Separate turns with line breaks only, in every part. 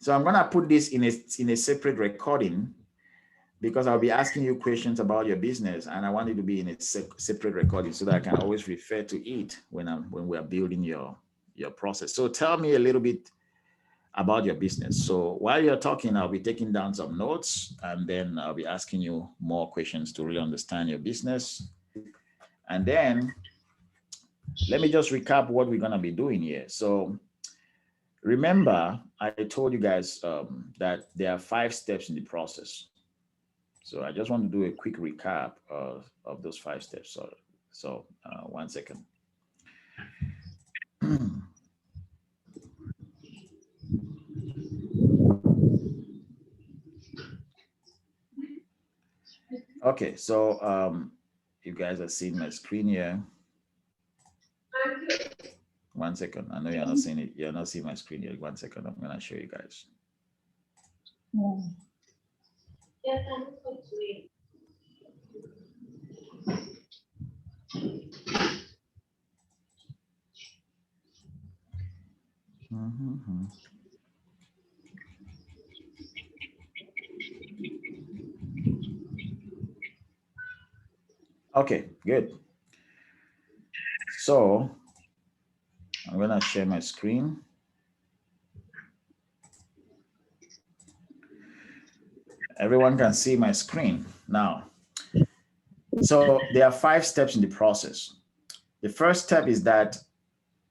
So I'm gonna put this in a separate recording because I'll be asking you questions about your business, and I want it to be in a separate recording so that I can always refer to it when we are building your process. So tell me a little bit about your business. So while you're talking, I'll be taking down some notes, and then I'll be asking you more questions to really understand your business. And then let me just recap what we're gonna be doing here. So remember, I told you guys that there are 5 steps in the process. So I just want to do a quick recap of those 5 steps. So 1 second. Okay, so you guys are seeing my screen here. 1 second. I know you're not seeing it. You're not seeing my screen yet. 1 second. I'm gonna show you guys. Okay, good. So I'm gonna share my screen. Everyone can see my screen now. So there are 5 steps in the process. The first step is that,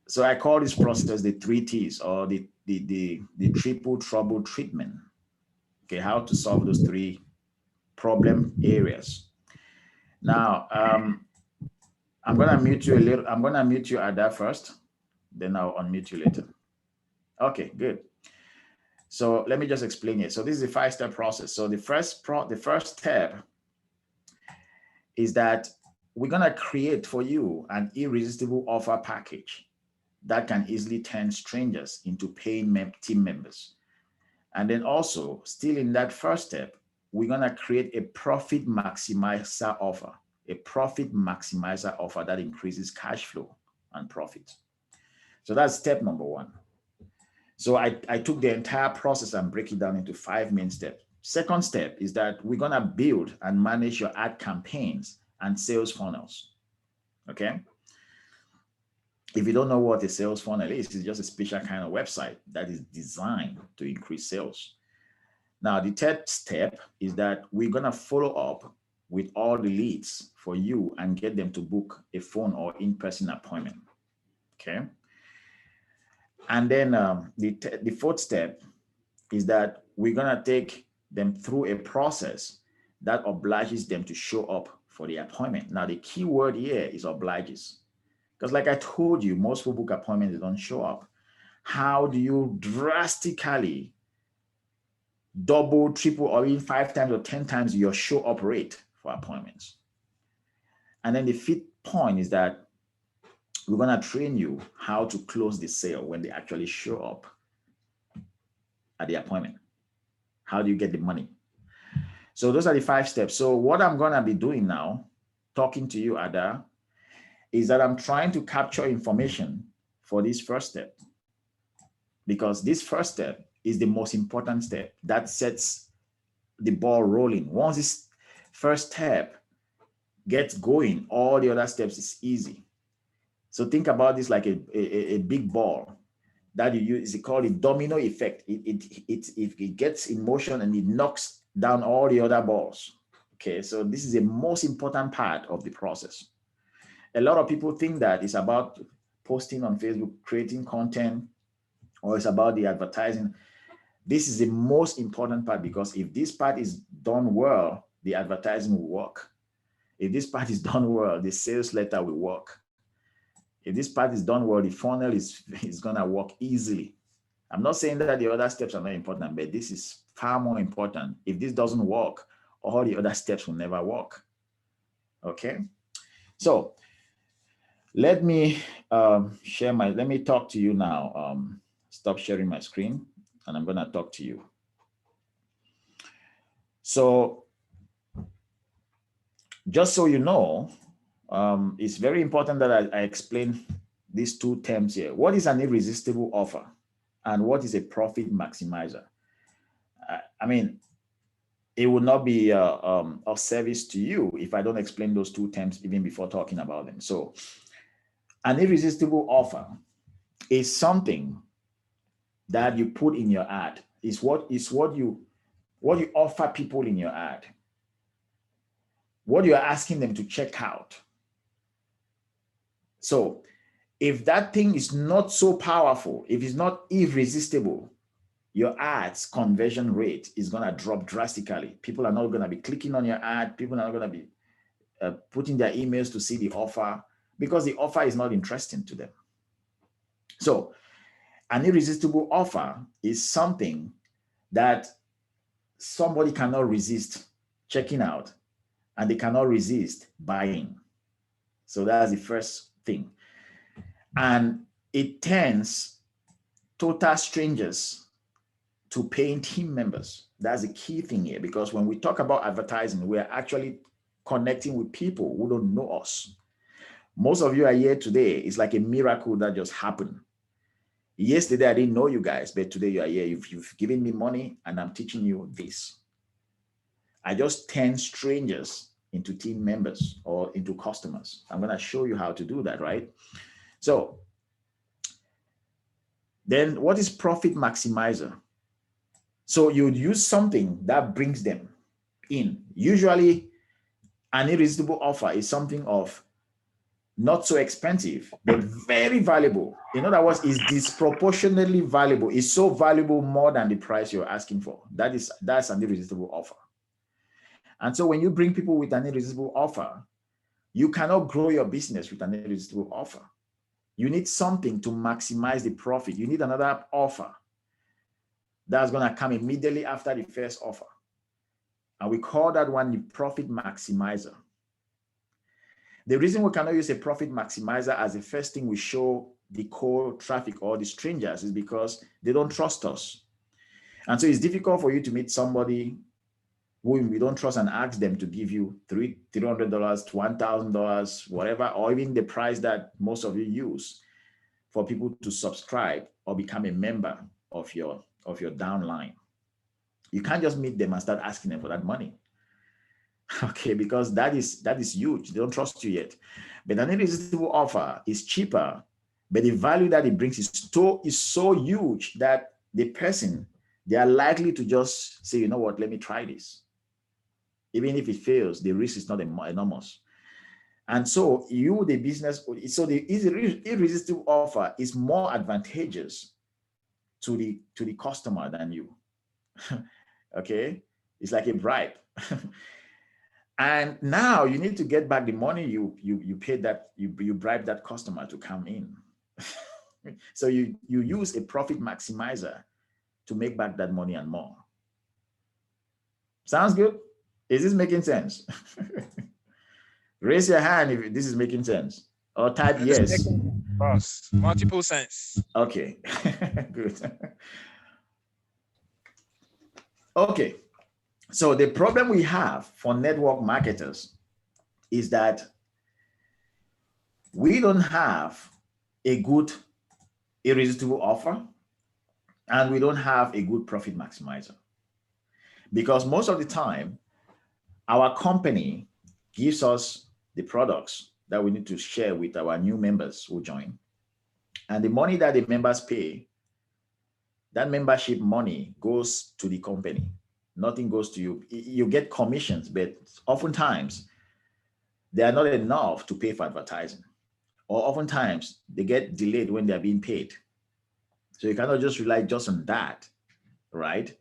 so I call this process the 3 T's, or the triple trouble treatment. Okay, how to solve those 3 problem areas. Now, I'm gonna mute you a little. I'm gonna mute you at that first, then I'll unmute you later. Okay, good. So let me just explain it. So this is a 5-step process. So the first step is that we're gonna create for you an irresistible offer package that can easily turn strangers into paying team members. And then also, still in that first step, we're gonna create a profit maximizer offer, that increases cash flow and profit. So that's step number 1. So I took the entire process and break it down into 5 main steps. Second step is that we're gonna build and manage your ad campaigns and sales funnels, okay? If you don't know what a sales funnel is, it's just a special kind of website that is designed to increase sales. Now, the third step is that we're gonna follow up with all the leads for you and get them to book a phone or in-person appointment, okay? And then the fourth step is that we're gonna take them through a process that obliges them to show up for the appointment. Now, the key word here is obliges. Because like I told you, most people book appointments, they don't show up. How do you drastically double, triple, or even 5 times or 10 times your show up rate for appointments? And then the 5th point is that we're gonna train you how to close the sale when they actually show up at the appointment. How do you get the money? So those are the 5 steps. So what I'm gonna be doing now, talking to you, Ada, is that I'm trying to capture information for this first step, because this first step is the most important step that sets the ball rolling. Once this first step gets going, all the other steps is easy. So think about this like a big ball that you use. It's called the domino effect. It gets in motion and it knocks down all the other balls. Okay, so this is the most important part of the process. A lot of people think that it's about posting on Facebook, creating content, or it's about the advertising. This is the most important part, because if this part is done well, the advertising will work. If this part is done well, the sales letter will work. If this part is done well, the funnel is gonna work easily. I'm not saying that the other steps are not important, but this is far more important. If this doesn't work, all the other steps will never work. Okay, so let me let me talk to you now. Stop sharing my screen, and I'm gonna talk to you. So just so you know, it's very important that I explain these 2 terms here. What is an irresistible offer and what is a profit maximizer? I mean, it would not be of service to you if I don't explain those two terms even before talking about them. So an irresistible offer is something that you put in your ad, is what you offer people in your ad, what you're asking them to check out. So if that thing is not so powerful, if it's not irresistible, your ads conversion rate is going to drop drastically. People are not going to be clicking on your ad. People are not going to be putting their emails to see the offer because the offer is not interesting to them. So an irresistible offer is something that somebody cannot resist checking out and they cannot resist buying. So that's the first thing. And it turns total strangers to paying team members. That's the key thing here, because when we talk about advertising, we're actually connecting with people who don't know us. Most of you are here today. It's like a miracle that just happened. Yesterday, I didn't know you guys, but today you are here. You've given me money and I'm teaching you this. I just turn strangers into team members or into customers. I'm going to show you how to do that, right? So then what is profit maximizer? So you'd use something that brings them in. Usually an irresistible offer is something of not so expensive, but very valuable. In other words, is disproportionately valuable. It's so valuable more than the price you're asking for. That's an irresistible offer. And so when you bring people with an irresistible offer, you cannot grow your business with an irresistible offer. You need something to maximize the profit. You need another offer that's going to come immediately after the first offer. And we call that one the profit maximizer. The reason we cannot use a profit maximizer as the first thing we show the cold traffic or the strangers is because they don't trust us. And so it's difficult for you to meet somebody whom we don't trust and ask them to give you $300, $1,000, whatever, or even the price that most of you use for people to subscribe or become a member of your downline. You can't just meet them and start asking them for that money. Okay, because that is huge. They don't trust you yet. But an irresistible offer is cheaper, but the value that it brings is so huge that the person, they are likely to just say, you know what, let me try this. Even if it fails, the risk is not enormous. And so the irresistible offer is more advantageous to the customer than you. Okay, it's like a bribe. And now you need to get back the money you paid, that you bribed that customer to come in. So you use a profit maximizer to make back that money and more. Sounds good? Is this making sense? Raise your hand if this is making sense, or type yes.
Boss, multiple sense.
Okay, good. Okay, so the problem we have for network marketers is that we don't have a good irresistible offer and we don't have a good profit maximizer, because most of the time our company gives us the products that we need to share with our new members who join. And the money that the members pay, that membership money goes to the company. Nothing goes to you. You get commissions, but oftentimes they are not enough to pay for advertising. Or oftentimes they get delayed when they're being paid. So you cannot just rely just on that, right?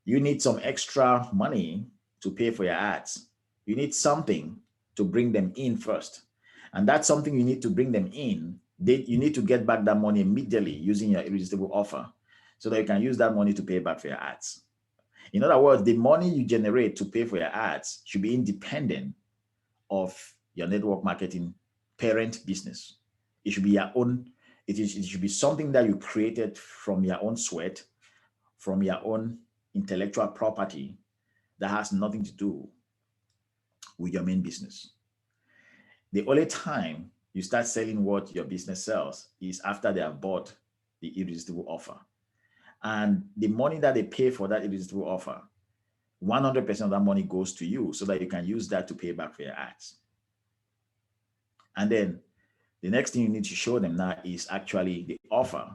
You need some extra money to pay for your ads. You need something to bring them in first. And that's something you need to bring them in. You need to get back that money immediately using your irresistible offer so that you can use that money to pay back for your ads. In other words, the money you generate to pay for your ads should be independent of your network marketing parent business. It should be your own. It should be something that you created from your own sweat, from your own intellectual property that has nothing to do with your main business. The only time you start selling what your business sells is after they have bought the irresistible offer. And the money that they pay for that irresistible offer, 100% of that money goes to you so that you can use that to pay back for your ads. And then the next thing you need to show them now is actually the offer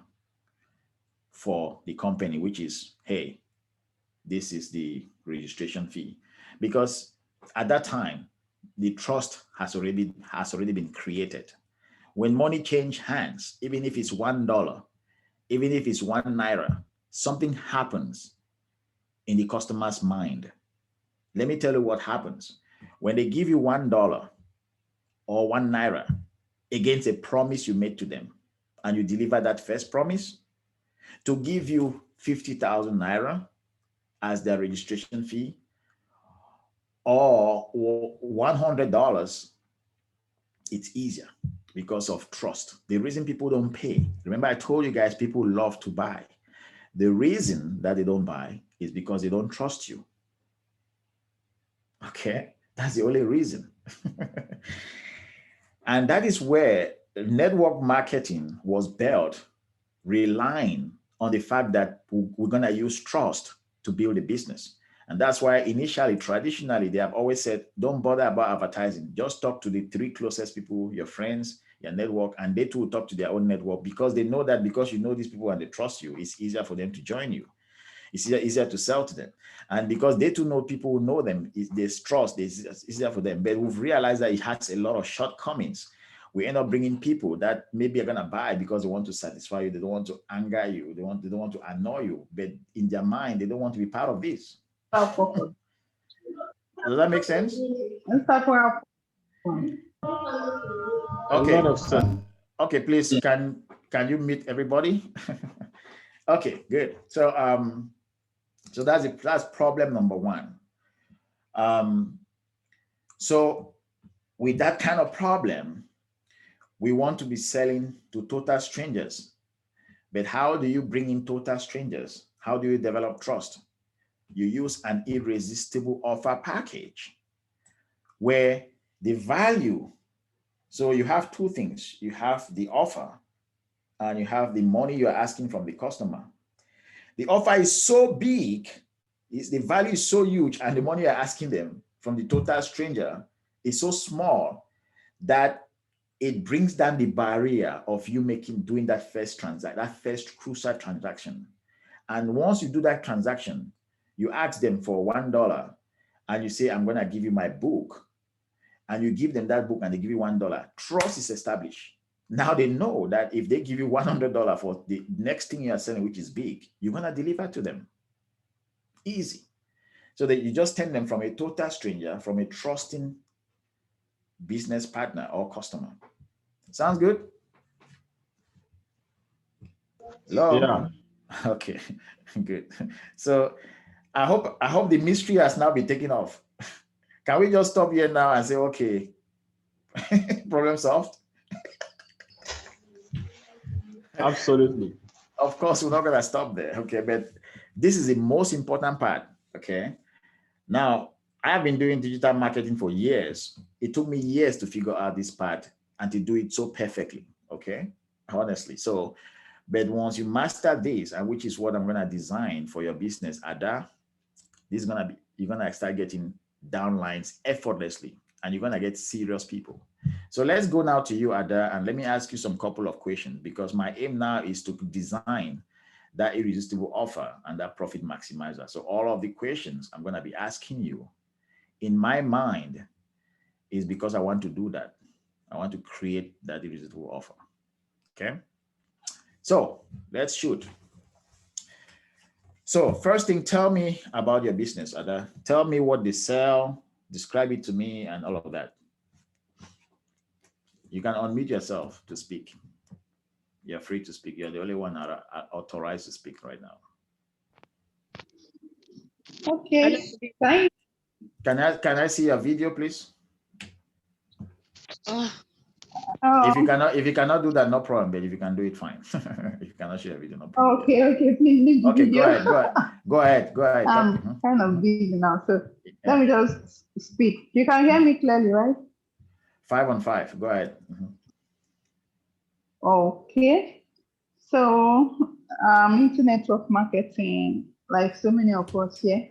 for the company, which is, hey, this is the registration fee. Because at that time, the trust has already been created. When money change hands, even if it's $1, even if it's ₦1, something happens in the customer's mind. Let me tell you what happens. When they give you $1 or ₦1 against a promise you made to them, and you deliver that first promise, to give you 50,000 naira as their registration fee, or $100, it's easier because of trust. The reason people don't pay, remember I told you guys, people love to buy. The reason that they don't buy is because they don't trust you. Okay, that's the only reason. And that is where network marketing was built, relying on the fact that we're going to use trust to build a business. And that's why initially, traditionally, they have always said, don't bother about advertising. Just talk to the 3 closest people, your friends, your network, and they too will talk to their own network, because they know that because you know these people and they trust you, it's easier for them to join you. It's easier to sell to them. And because they too know people who know them, there's trust, it's easier for them. But we've realized that it has a lot of shortcomings. We end up bringing people that maybe are going to buy because they want to satisfy you. They don't want to anger you. They don't want to annoy you. But in their mind, they don't want to be part of this. Does that make sense? Okay. Okay, please, can you meet everybody? Okay, good. So so that's problem number 1. So with that kind of problem, we want to be selling to total strangers. But how do you bring in total strangers? How do you develop trust? You use an irresistible offer package where the value, so you have 2 things. You have the offer and you have the money you're asking from the customer. The offer is so big, the value is so huge, and the money you're asking them from the total stranger is so small that it brings down the barrier of you doing that first crucial transaction. And once you do that transaction, you ask them for $1 and you say, I'm going to give you my book. And you give them that book and they give you $1. Trust is established. Now they know that if they give you $100 for the next thing you are selling, which is big, you're going to deliver to them. Easy. So that you just turn them from a total stranger, from a trusting business partner or customer. Sounds good? Hello? Yeah. Okay, good. So I hope the mystery has now been taken off. Can we just stop here now and say, okay, problem solved?
Absolutely.
Of course, we're not going to stop there. Okay, but this is the most important part. Okay. Now, I've been doing digital marketing for years. It took me years to figure out this part and to do it so perfectly. Okay, honestly. So, but once you master this, and which is what I'm going to design for your business, Ada, this is going to be, you're going to start getting downlines effortlessly, and you're going to get serious people. So let's go now to you, Ada, and let me ask you some couple of questions, because my aim now is to design that irresistible offer and that profit maximizer. So all of the questions I'm going to be asking you in my mind is because I want to do that. I want to create that irresistible offer. Okay. So let's shoot. So first thing, tell me about your business, Ada. Tell me what they sell, describe it to me, and all of that. You can unmute yourself to speak. You're free to speak. You're the only one authorized to speak right now.
Okay. Thank you.
Can I see your video, please?
Oh.
If you cannot do that, no problem. But if you can do it, fine. If you cannot share a video, no problem.
Okay, okay, please.
Okay,
video.
go ahead.
I'm kind of busy now, so let me just speak. You can hear me clearly, right?
5 on 5. Go ahead.
Okay. So into network marketing, like so many of us here.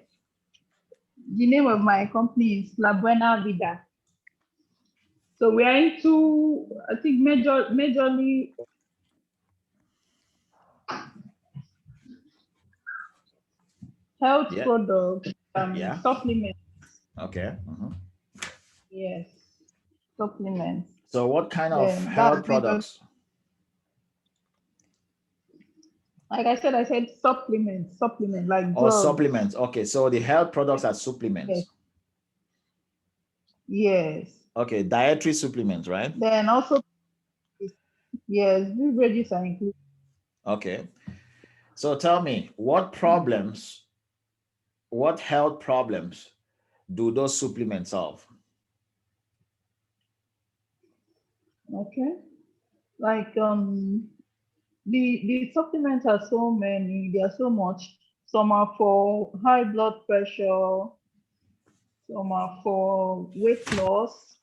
The name of my company is La Buena Vida. So we are into, I think, majorly health
Yeah.
products,
Yeah.
supplements.
Okay. Mhm.
Yes, supplements.
So what kind of
Then
health
that's major.
products?
Like I said supplement like
Or
drugs.
supplements? Okay. So the health products are
Yes,
supplements.
yes.
Okay. Dietary supplements, right?
Then also, yes, beverages are included.
Okay. So tell me, what health problems do those supplements solve?
Okay. Like the supplements are so many, there are so much. Some are for high blood pressure, some are for weight loss.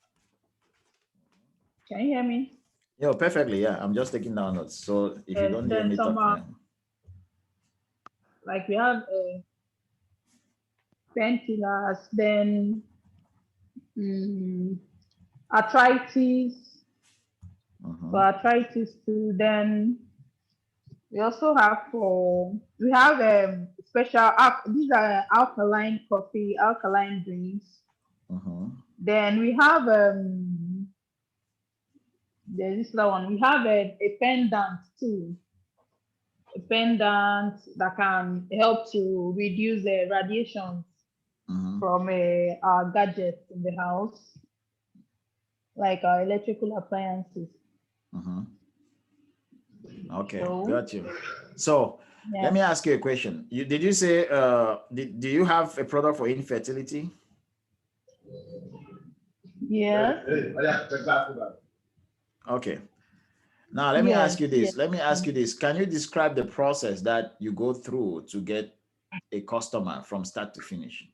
Can you hear me?
Yeah, perfectly. Yeah, I'm just taking down notes. So if you
Yes,
don't hear
then
me
some
talk,
are
yeah.
like we have painkillers, then mm, arthritis, for
Mhm.
arthritis too. Then we also have we have these are alkaline coffee, alkaline drinks.
Mhm.
Then we have there's this other one. We have a pendant too. A pendant that can help to reduce the radiations
Mhm.
from our gadgets in the house, like our electrical appliances.
Mhm. Okay,
So
got you. So let
yeah,
me ask you a question. Did you say do you have a product for infertility?
yeah,
Okay. Now let me ask
yes,
you
yes.
this. Let me ask you this. Can you describe the process that you go through to get a customer from start to finish?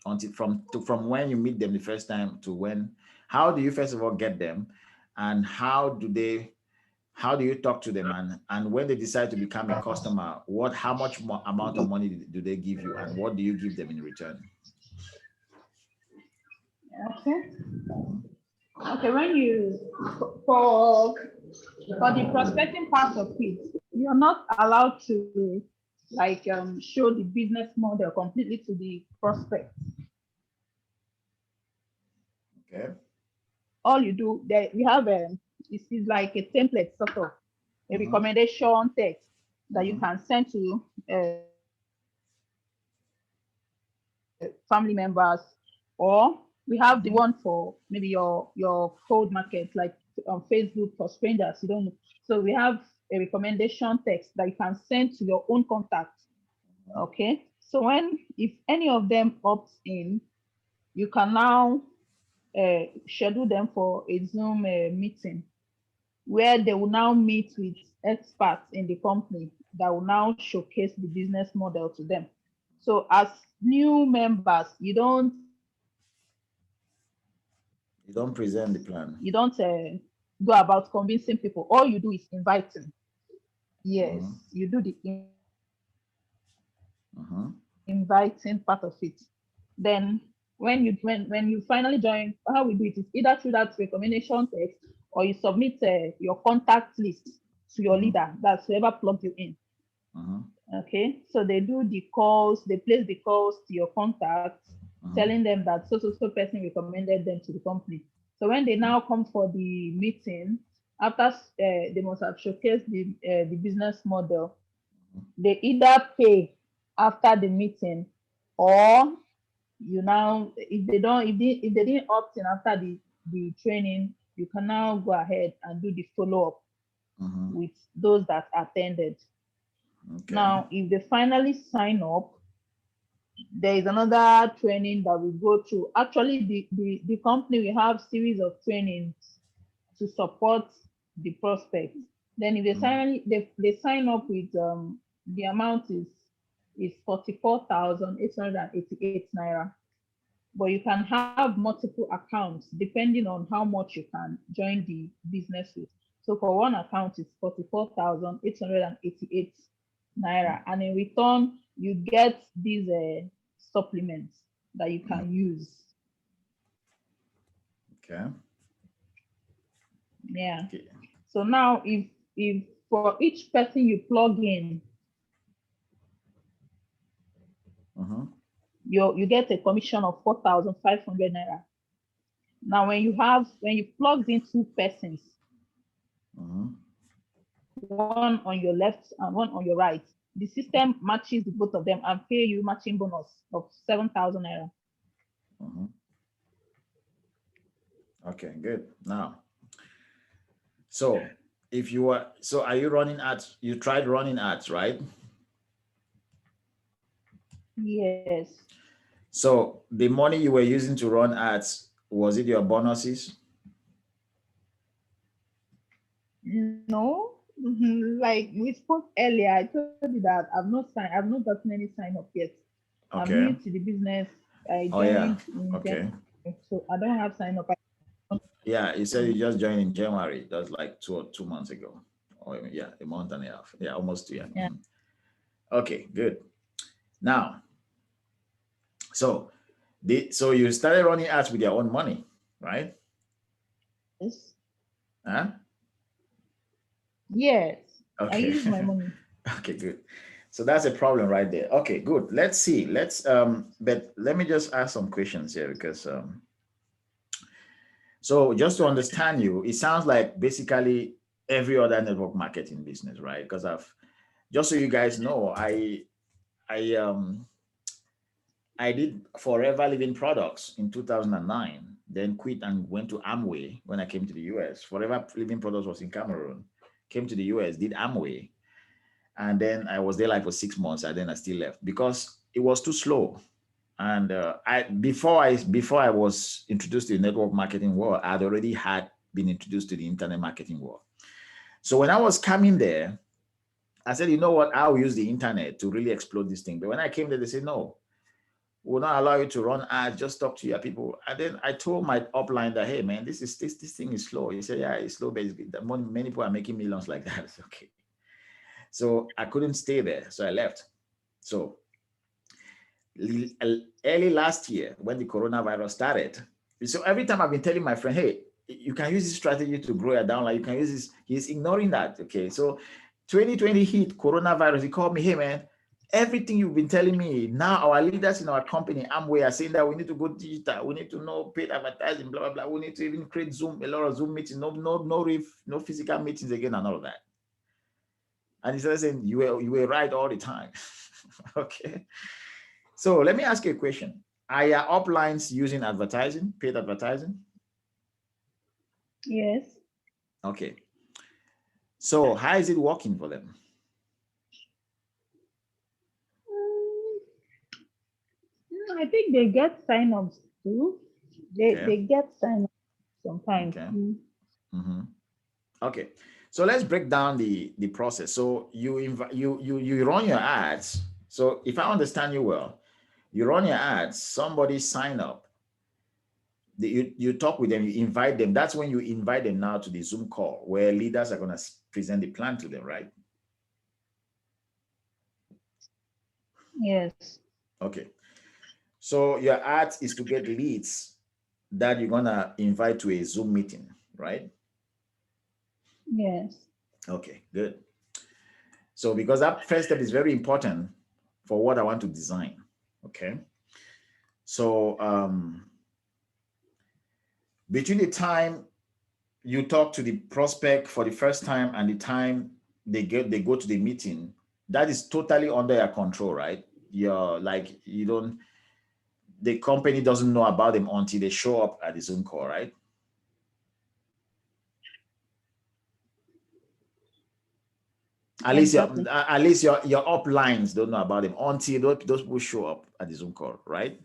Until from when you meet them the first time to when, how do you first of all get them, and how do you talk to them, and when they decide to become a customer, how much more amount of money do they give you, and what do you give them in return?
Okay,
Mhm.
okay. When you for for the prospecting part of it, you're not allowed to like show the business model completely to the prospect.
Okay.
All you do that we have is like a template sort of a
Mm-hmm.
recommendation text that you
Mm-hmm.
can send to family members, or we have the
Mm-hmm.
one for maybe your cold market, like on Facebook for strangers you don't know. So we have a recommendation text that you can send to your own contacts. Okay, so when if any of them opts in, you can now schedule them for a Zoom meeting where they will now meet with experts in the company that will now showcase the business model to them. So as new members,
You don't present the plan.
you don't go about convincing people. All you do is inviting. Yes,
Mm-hmm.
you do the
Mm-hmm.
inviting part of it. Then when you finally join, how we do it is either through that recommendation text or you submit your contact list to your
Mm-hmm.
leader. That's whoever plugged you in.
Mm-hmm.
Okay, so they do the calls, they place the calls to your contacts,
Mm-hmm.
telling them that so person recommended them to the company. So when they now come for the meeting, after they must have showcased the business model, they either pay after the meeting, or you now if they didn't opt in after the training, you can now go ahead and do the follow up
Mm-hmm.
with those that attended.
Okay.
Now, if they finally sign up, there is another training that we go through. Actually, the company will have series of trainings to support the prospect. Then if
Mm-hmm.
they sign up with the amount is 44,888 naira. But you can have multiple accounts depending on how much you can join the business with. So for one account, it's 44,888. naira, and in return you get these supplements that you can use.
Okay.
Yeah.
Okay.
So now if for each person you plug in, you get a commission of 4,500 naira. Now when you plugged in 2 persons, one on your left and one on your right, the system matches the both of them and pay you matching bonus of 7,000 naira.
Okay, good. Now, so if you are, so are you running ads? You tried running ads, right?
Yes.
So the money you were using to run ads, was it your bonuses?
No. Like we spoke earlier, I told you that I've not gotten any sign up yet.
Okay.
I'm new to the business. I joined in January, so I don't have sign up.
Yeah, you said you just joined in January. That's like 2 months ago. Or yeah, a month and a half. Yeah, almost 2 years.
Yeah.
Okay, good. Now, so you started running ads with your own money, right?
Yes.
Huh?
Yes.
Okay.
I use my money.
Okay, good. So that's a problem right there. Okay, good. Let's see. But let me just ask some questions here because so just to understand you, it sounds like basically every other network marketing business, right? Because just so you guys know, I did Forever Living Products in 2009, then quit and went to Amway when I came to the US. Forever Living Products was in Cameroon, came to the US, did Amway. And then I was there like for 6 months, and then I still left because it was too slow. And before I was introduced to the network marketing world, I'd already been introduced to the internet marketing world. So when I was coming there, I said, you know what, I'll use the internet to really explode this thing. But when I came there, they said, no, we'll not allow you to run ads, just talk to your people. And then I told my upline that, hey man, this thing is slow. He said, yeah, it's slow, but many people are making millions like that. It's okay. So I couldn't stay there. So I left. So early last year, when the coronavirus started, so every time I've been telling my friend, hey, you can use this strategy to grow your downline. You can use this. He's ignoring that. Okay. So 2020 hit, coronavirus. He called me, hey man, everything you've been telling me, now our leaders in our company, Amway, are saying that we need to go digital. We need to know paid advertising, blah, blah, blah. We need to even create Zoom, a lot of Zoom meetings, no physical meetings again and all of that. And he started saying, you were right all the time. Okay. So let me ask you a question. Are your uplines using advertising, paid advertising?
Yes.
Okay. So how is it working for them?
I think they get sign-ups too. They get sign-ups sometimes.
Okay. Okay. So let's break down the process. So you run your ads. So if I understand you well, you run your ads, somebody sign up. You talk with them, you invite them. That's when you invite them now to the Zoom call where leaders are going to present the plan to them, right?
Yes.
Okay. So your ad is to get leads that you're going to invite to a Zoom meeting, right?
Yes.
Okay, good. So because that first step is very important for what I want to design. Okay. So between the time you talk to the prospect for the first time and the time they go to the meeting, that is totally under your control, right? The company doesn't know about them until they show up at the Zoom call, right? At least your uplines don't know about them until those people show up at the Zoom call, right?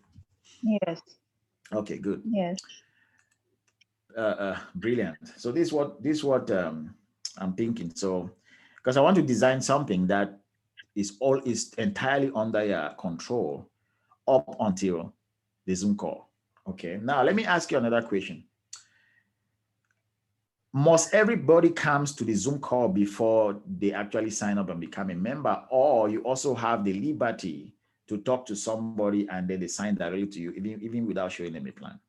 Yes.
Okay, good.
Yes.
Brilliant. So this is what I'm thinking. So because I want to design something that is entirely under your control up until the Zoom call. Okay. Now let me ask you another question. Must everybody comes to the Zoom call before they actually sign up and become a member, or you also have the liberty to talk to somebody and then they sign directly to you, even without showing them a plan?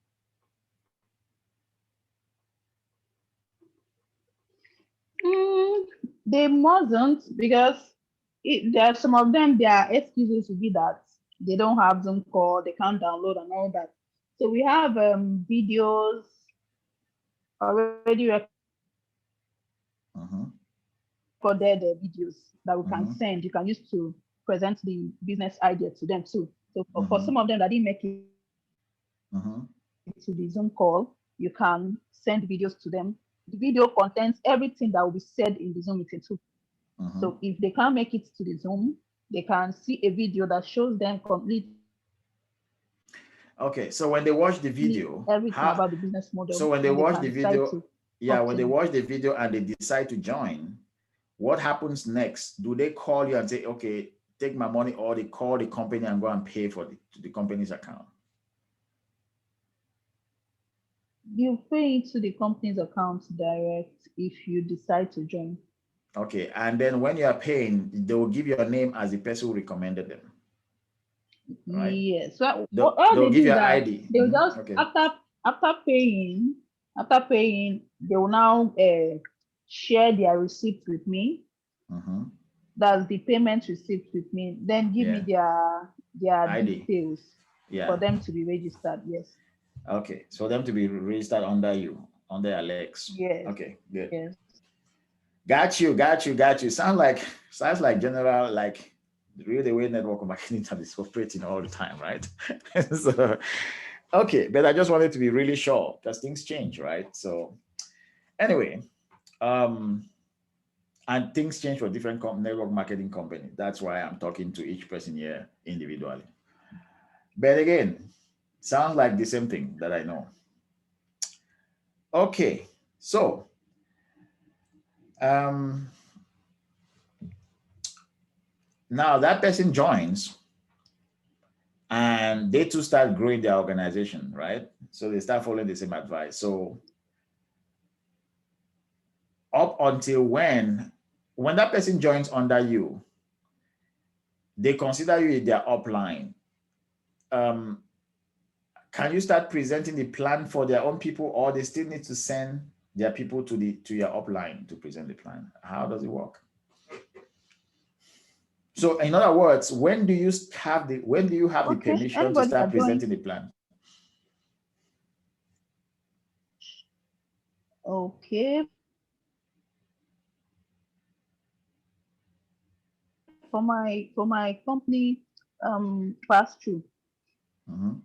They mustn't, because there are some of them, their excuses would be that they don't have Zoom call, they can't download and all that. So we have videos already recorded, videos that we can send. You can use to present the business idea to them too. So for some of them that didn't make it to the Zoom call, you can send videos to them. The video contains everything that will be said in the Zoom meeting too. So if they can't make it to the Zoom, they can see a video that shows them complete.
Okay, so when they watch the video,
everything about the business model.
So when they watch the video, when they
me.
watch the video and they decide to join, what happens next? Do they call you and say, okay, take my money, or they call the company and go and pay for the company's account?
You pay into the company's account direct if you decide to join.
Okay, and then when you are paying, they will give your name as the person who recommended them. Right?
Yes. So
they'll give you an ID.
They'll just after paying, they will now share their receipt with me. That's the payment receipt with me. Then give me their ID. Details for them to be registered. Yes.
Okay, so them to be registered under you, under Alex.
Yes.
Okay, good.
Yes.
Got you. Sounds like general, like really the way network marketing is operating all the time, right? So, okay, but I just wanted to be really sure because things change, right? So, anyway, and things change for different network marketing companies. That's why I'm talking to each person here individually. But again, sounds like the same thing that I know. Okay, so now that person joins and they too start growing their organization, right? So they start following the same advice. So up until when that person joins under you, they consider you in their upline. Can you start presenting the plan for their own people, or they still need to send their people to your upline to present the plan? How does it work? So in other words, when do you have the permission to start presenting the plan?
Okay. For my company pass through.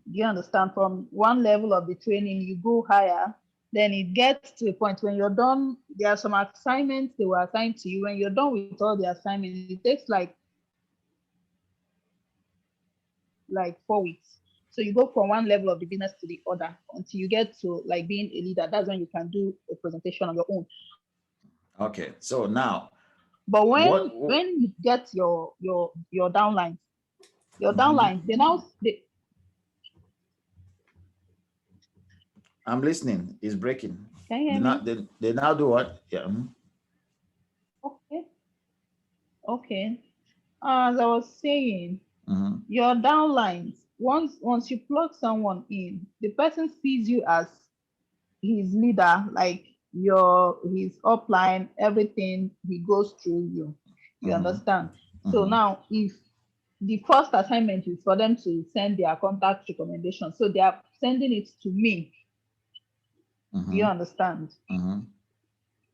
You understand? From one level of the training, you go higher, then it gets to a point when you're done. There are some assignments they were assigned to you. When you're done with all the assignments, it takes like 4 weeks. So you go from one level of the business to the other until you get to like being a leader. That's when you can do a presentation on your own.
Okay, so now.
But when you get your downlines,
I'm listening. It's breaking.
Can you hear me?
They now do what? Yeah.
Okay. As I was saying, your downlines, once you plug someone in, the person sees you as his leader, like his upline, everything he goes through you. You understand? So now, if the first assignment is for them to send their contact recommendation, so they are sending it to me. You understand?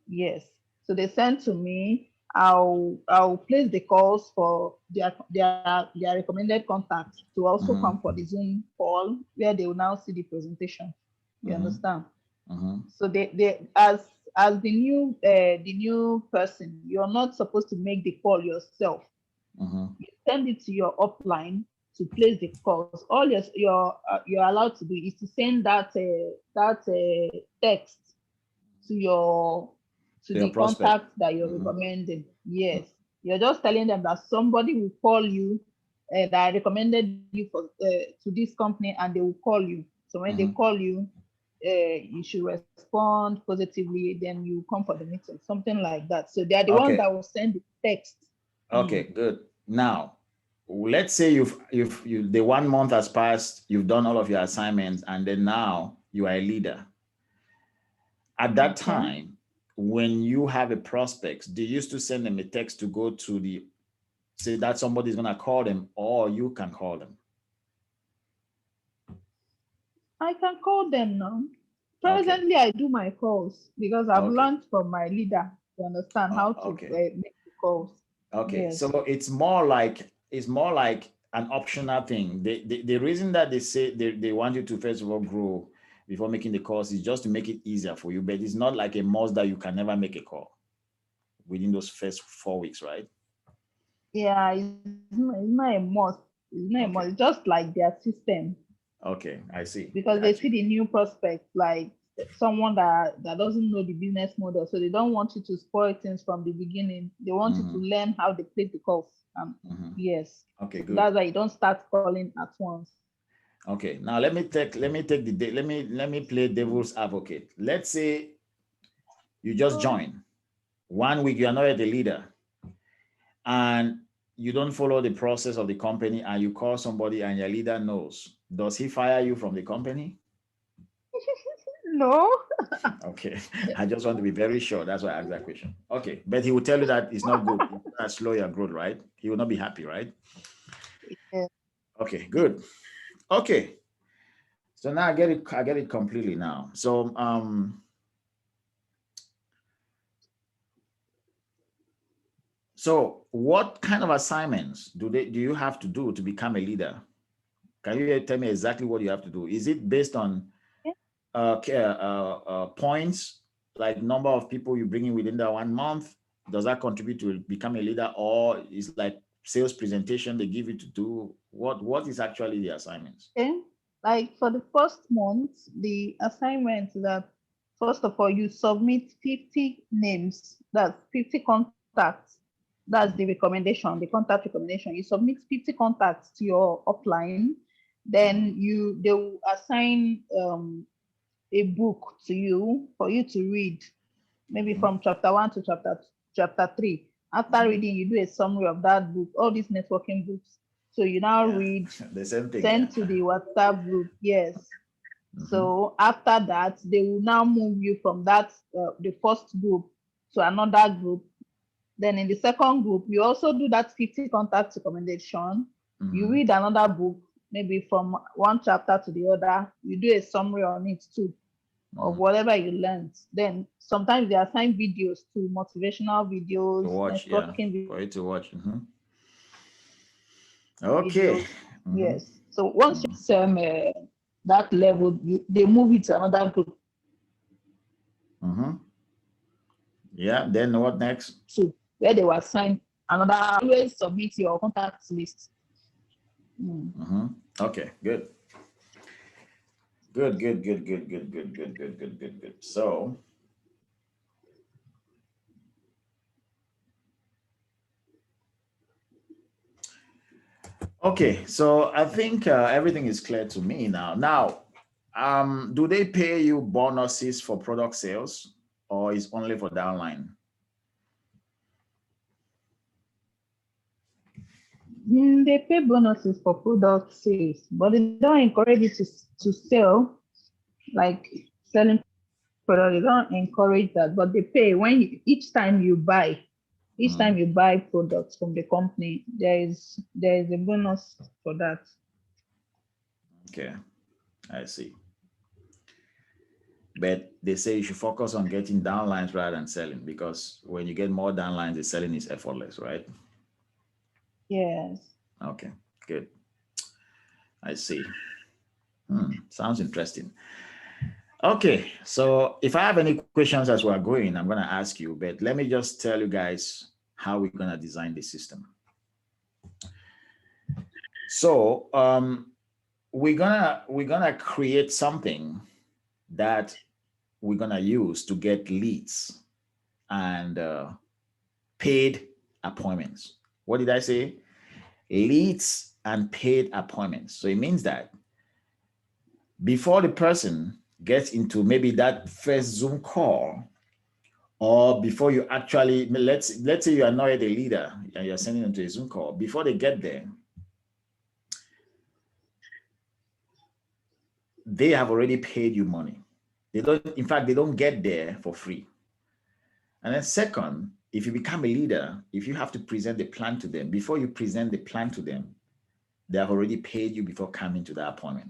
Yes. So they send to me. I'll place the calls for their recommended contacts to also come for the Zoom call where they will now see the presentation. You understand? So they as the new person, you're not supposed to make the call yourself. You send it to your upline to place the calls. All you're allowed to do is to send that text to the contact that you're recommending. Yes, you're just telling them that somebody will call you, that I recommended you to this company, and they will call you. So when they call you, you should respond positively, then you come for the meeting, something like that. So they are the ones
Okay.
that will send the text.
Okay, good. Now, let's say you the 1 month has passed, you've done all of your assignments, and then now you are a leader. At that
Okay.
time, when you have a prospect, do you used to send them a text to go to the, say that somebody's gonna call them, or you can call them?
I can call them now.
Okay.
Presently, I do my calls because I've
Okay.
learned from my leader to understand how to
Okay.
make the calls.
Okay,
Yes.
so it's more like an optional thing. The reason that they say they want you to first of all grow before making the calls is just to make it easier for you, but it's not like a must that you can never make a call within those first 4 weeks, right?
Yeah, it's not a must. It's not a
Okay.
must. It's just like their system
Okay, I see.
because they
Gotcha.
see the new prospect like someone that doesn't know the business model, so they don't want you to spoil things from the beginning. They want you to learn how they play the calls.
Mhm.
Yes.
Okay,
So
good.
that's why you don't start calling at once.
Okay, now let me play devil's advocate. Let's say you just join 1 week, you are not yet a leader, and you don't follow the process of the company, and you call somebody and your leader knows, does he fire you from the company?
No.
Okay, I just want to be very sure. That's why I asked that question. Okay, but he will tell you that it's not good. It's gonna slow your growth, right? He will not be happy, right?
Yeah.
Okay, good. Okay, so now I get it completely now. So what kind of assignments do you have to do to become a leader? Can you tell me exactly what you have to do? Is it based on points, like number of people you bring in within that 1 month? Does that contribute to become a leader, or is like sales presentation they give you to do? What is actually the assignments?
Okay. Like for the first month, the assignment is that first of all, you submit 50 names, that's 50 contacts. That's the recommendation, the contact recommendation. You submit 50 contacts to your upline, then they will assign a book to you for you to read, maybe from chapter 1 to chapter 3. After reading, you do a summary of that book, all these networking books. So you now
Yeah,
read,
the same thing.
send
Yeah.
to the WhatsApp group. Yes. So after that, they will now move you from that the first group to another group. Then in the second group, you also do that 50 contact recommendation. You read another book, maybe from one chapter to the other. You do a summary on it too, of whatever you learned. Then sometimes they assign videos to motivational videos,
To watch, yeah,
networking
for you to watch. Okay.
videos. Yes. So once you that level, they move it to another group.
Yeah. Then what next?
So where they will assign another, always submit your contact list.
Okay, good. Good. So okay, so I think everything is clear to me now. Now, do they pay you bonuses for product sales, or is only for downline?
They pay bonuses for product sales, but they don't encourage you to sell, like selling product. They don't encourage that, but they pay when each time you buy products from the company. There is a bonus for that.
Okay, I see. But they say you should focus on getting downlines rather than selling, because when you get more downlines, the selling is effortless, right?
Yes.
Okay, good. I see. Sounds interesting. Okay, so if I have any questions as we're going, I'm going to ask you, but let me just tell you guys how we're going to design the system. So we're gonna create something that we're gonna use to get leads and paid appointments. What did I say? Leads and paid appointments. So it means that before the person gets into maybe that first Zoom call, or before you actually, let's say you are not a leader and you're sending them to a Zoom call, before they get there, they have already paid you money. They don't, in fact, they don't get there for free. And then second, if you become a leader, if you have to present the plan to them, before you present the plan to them, they have already paid you before coming to the appointment.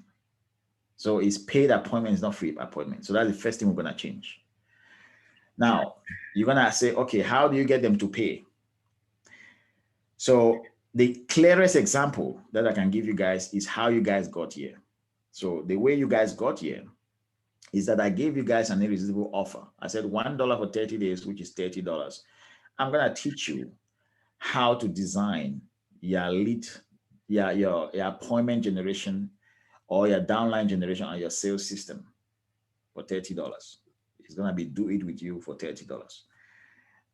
So it's paid appointment, it's not free appointment. So that's the first thing we're going to change. Now, you're going to say, okay, how do you get them to pay? So the clearest example that I can give you guys is how you guys got here. So the way you guys got here is that I gave you guys an irresistible offer. I said $1 for 30 days, which is $30. I'm going to teach you how to design your lead, your appointment generation or your downline generation on your sales system for $30. It's going to be do it with you for $30.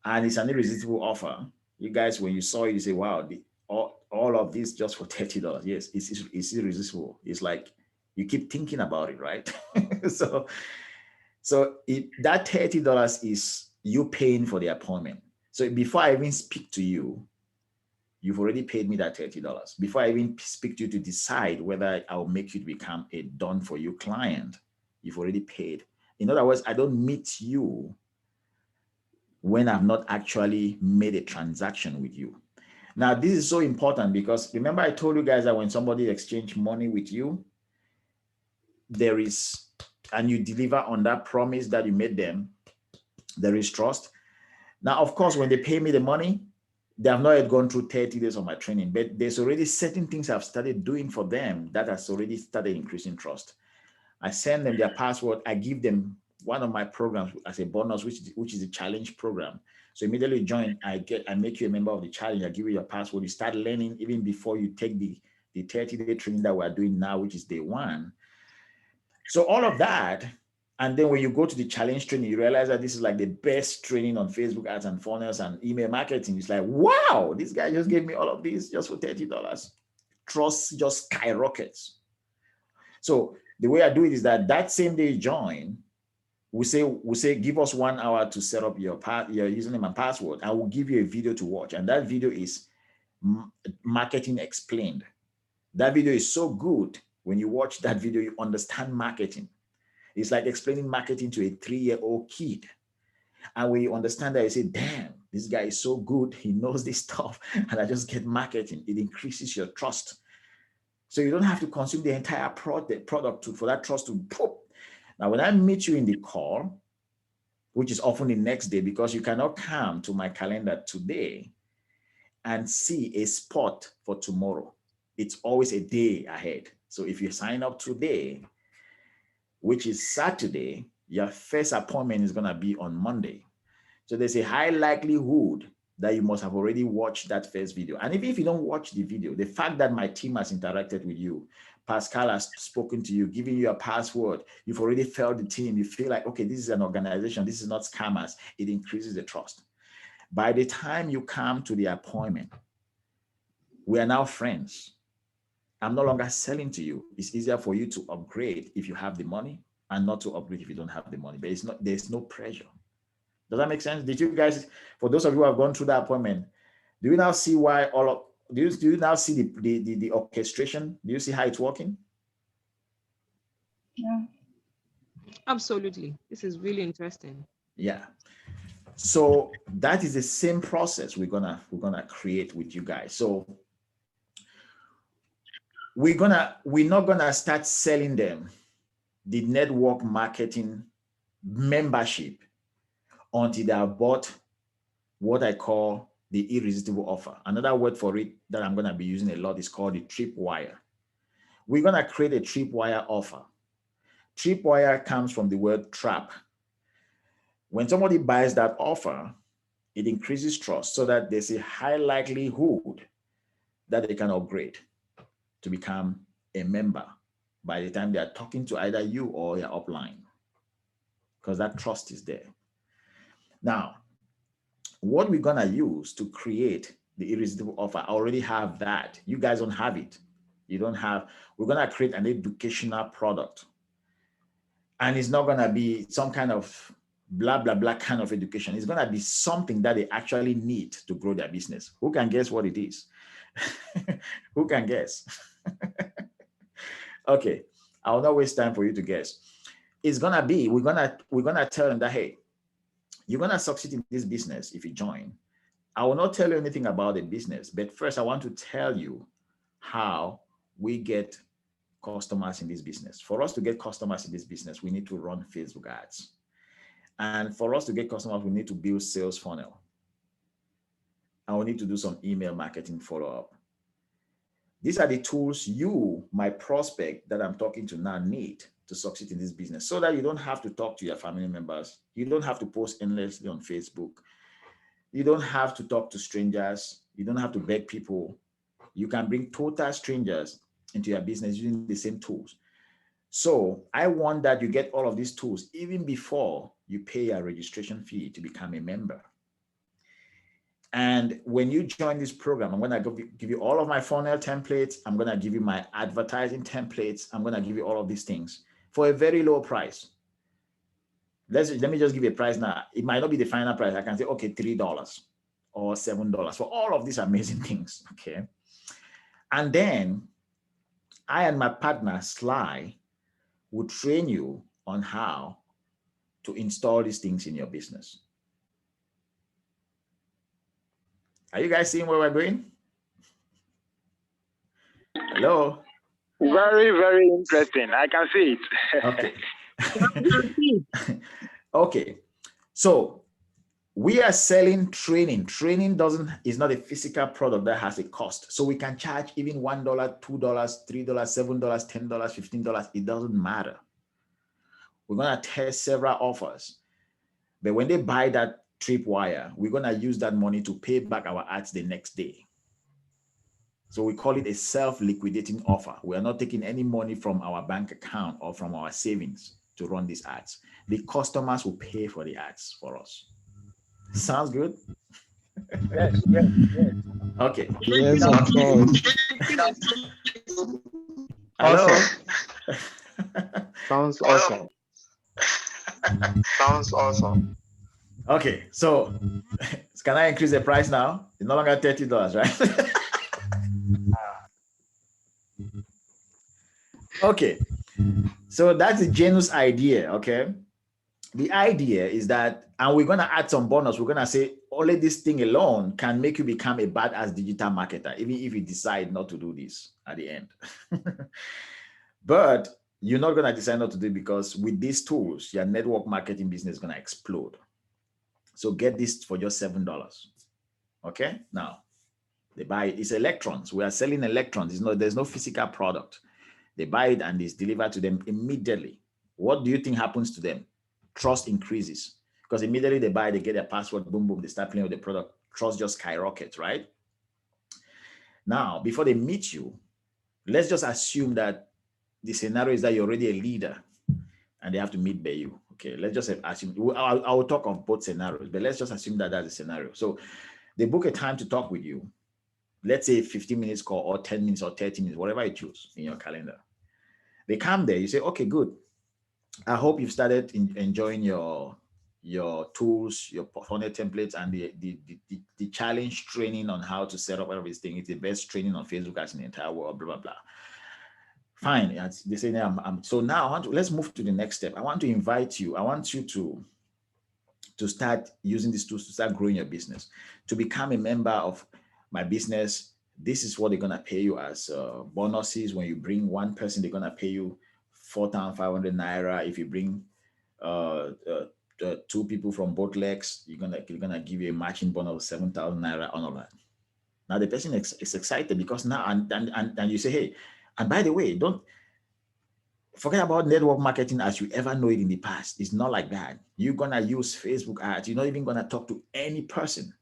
And it's an irresistible offer. You guys, when you saw it, you say, wow, all of this just for $30. Yes, it's irresistible. It's like you keep thinking about it, right? so that $30 is you paying for the appointment. So before I even speak to you, you've already paid me that $30. Before I even speak to you to decide whether I'll make you to become a done-for-you client, you've already paid. In other words, I don't meet you when I've not actually made a transaction with you. Now, this is so important because remember I told you guys that when somebody exchanges money with you, there is, and you deliver on that promise that you made them, there is trust. Now, of course, when they pay me the money, they have not yet gone through 30 days of my training, but there's already certain things I've started doing for them that has already started increasing trust. I send them their password. I give them one of my programs as a bonus, which is a challenge program. So immediately you join, I make you a member of the challenge. I give you your password. You start learning even before you take the 30-day training that we're doing now, which is day one. So all of that. And then when you go to the challenge training, you realize that this is like the best training on Facebook ads and funnels and email marketing. It's like, wow, this guy just gave me all of this just for $30. Trust just skyrockets. So the way I do it is that same day you join, we say, give us 1 hour to set up your username and password, and we'll give you a video to watch. And that video is marketing explained. That video is so good. When you watch that video, you understand marketing. It's like explaining marketing to a 3-year-old kid. And when you understand that, you say, damn, this guy is so good. He knows this stuff. And I just get marketing. It increases your trust. So you don't have to consume the entire product for that trust to pop. Now, when I meet you in the call, which is often the next day, because you cannot come to my calendar today and see a spot for tomorrow. It's always a day ahead. So if you sign up today, which is Saturday, your first appointment is going to be on Monday. So there's a high likelihood that you must have already watched that first video. And even if you don't watch the video, the fact that my team has interacted with you, Pascal has spoken to you, giving you a password, you've already felt the team, you feel like, okay, this is an organization, this is not scammers, it increases the trust. By the time you come to the appointment, we are now friends. I'm no longer selling to you. It's easier for you to upgrade if you have the money and not to upgrade if you don't have the money, but there's no pressure. Does that make sense? Did you guys, for those of you who have gone through that appointment, do you now see why do you now see the orchestration? Do you see how it's working?
Yeah.
Absolutely. This is really interesting.
Yeah. So that is the same process we're gonna create with you guys. So we're not gonna start selling them the network marketing membership until they have bought what I call the irresistible offer. Another word for it that I'm going to be using a lot is called the tripwire. We're going to create a tripwire offer. Tripwire comes from the word trap. When somebody buys that offer, it increases trust so that there's a high likelihood that they can upgrade to become a member by the time they are talking to either you or your upline, because that trust is there. Now, what we're going to use to create the irresistible offer, I already have that. You guys don't have it. You don't have, we're going to create an educational product. And it's not going to be some kind of blah, blah, blah kind of education. It's going to be something that they actually need to grow their business. Who can guess what it is? Who can guess? Okay, I will not waste time for you to guess. It's going to be, we're going to tell them that, hey, you're going to succeed in this business if you join. I will not tell you anything about the business, but first I want to tell you how we get customers in this business. For us to get customers in this business, we need to run Facebook ads. And for us to get customers, we need to build sales funnel. And we need to do some email marketing follow-up. These are the tools you, my prospect that I'm talking to now, need to succeed in this business, so that you don't have to talk to your family members. You don't have to post endlessly on Facebook. You don't have to talk to strangers. You don't have to beg people. You can bring total strangers into your business using the same tools. So I want that you get all of these tools even before you pay a registration fee to become a member. And when you join this program, I'm going to give you all of my funnel templates. I'm going to give you my advertising templates. I'm going to give you all of these things for a very low price. Let me just give you a price now. It might not be the final price. I can say, okay, $3 or $7 for all of these amazing things, okay? And then I and my partner, Sly, will train you on how to install these things in your business. Are you guys seeing where we're going? Hello?
Very, very interesting. I can see it.
Okay. Okay. So we are selling training. Training is not a physical product that has a cost. So we can charge even $1, $2, $3, $7, $10, $15. It doesn't matter. We're going to test several offers. But when they buy that tripwire, we're going to use that money to pay back our ads the next day. So we call it a self-liquidating offer. We are not taking any money from our bank account or from our savings to run these ads. The customers will pay for the ads for us. Sounds good?
Yes, yes, yes.
Okay.
Yes, of course.
Hello?
Sounds awesome.
Sounds awesome.
Okay, so can I increase the price now? It's no longer $30, right? Okay, so that's the Janus idea, okay? The idea is that, and we're going to add some bonus. We're going to say only this thing alone can make you become a badass digital marketer, even if you decide not to do this at the end. But you're not going to decide not to do it, because with these tools, your network marketing business is going to explode. So get this for just $7. Okay, now they buy it. It's electrons. We are selling electrons. There's no physical product. They buy it and it's delivered to them immediately. What do you think happens to them? Trust increases, because immediately they buy, they get their password, boom, boom, they start playing with the product. Trust just skyrockets, right? Now, before they meet you, let's just assume that the scenario is that you're already a leader and they have to meet by you. Okay, let's just assume, I will talk of both scenarios, but let's just assume that that's a scenario. So they book a time to talk with you. Let's say 15 minutes call, or 10 minutes or 30 minutes, whatever you choose in your calendar. They come there, you say, okay, good. I hope you've started enjoying your tools, your funnel templates, and the challenge training on how to set up everything. It's the best training on Facebook ads in the entire world, blah, blah, blah. Fine. They say, so now let's move to the next step. I want to invite you. I want you to start using these tools to start growing your business, to become a member of my business. This is what they're going to pay you as bonuses. When you bring one person, they're going to pay you 4,500 Naira. If you bring two people from both legs, you're gonna give you a matching bonus of 7,000 Naira on all that. Now the person is excited, because now and you say, hey, and by the way, don't forget about network marketing as you ever know it in the past. It's not like that. You're gonna use Facebook ads. You're not even gonna talk to any person.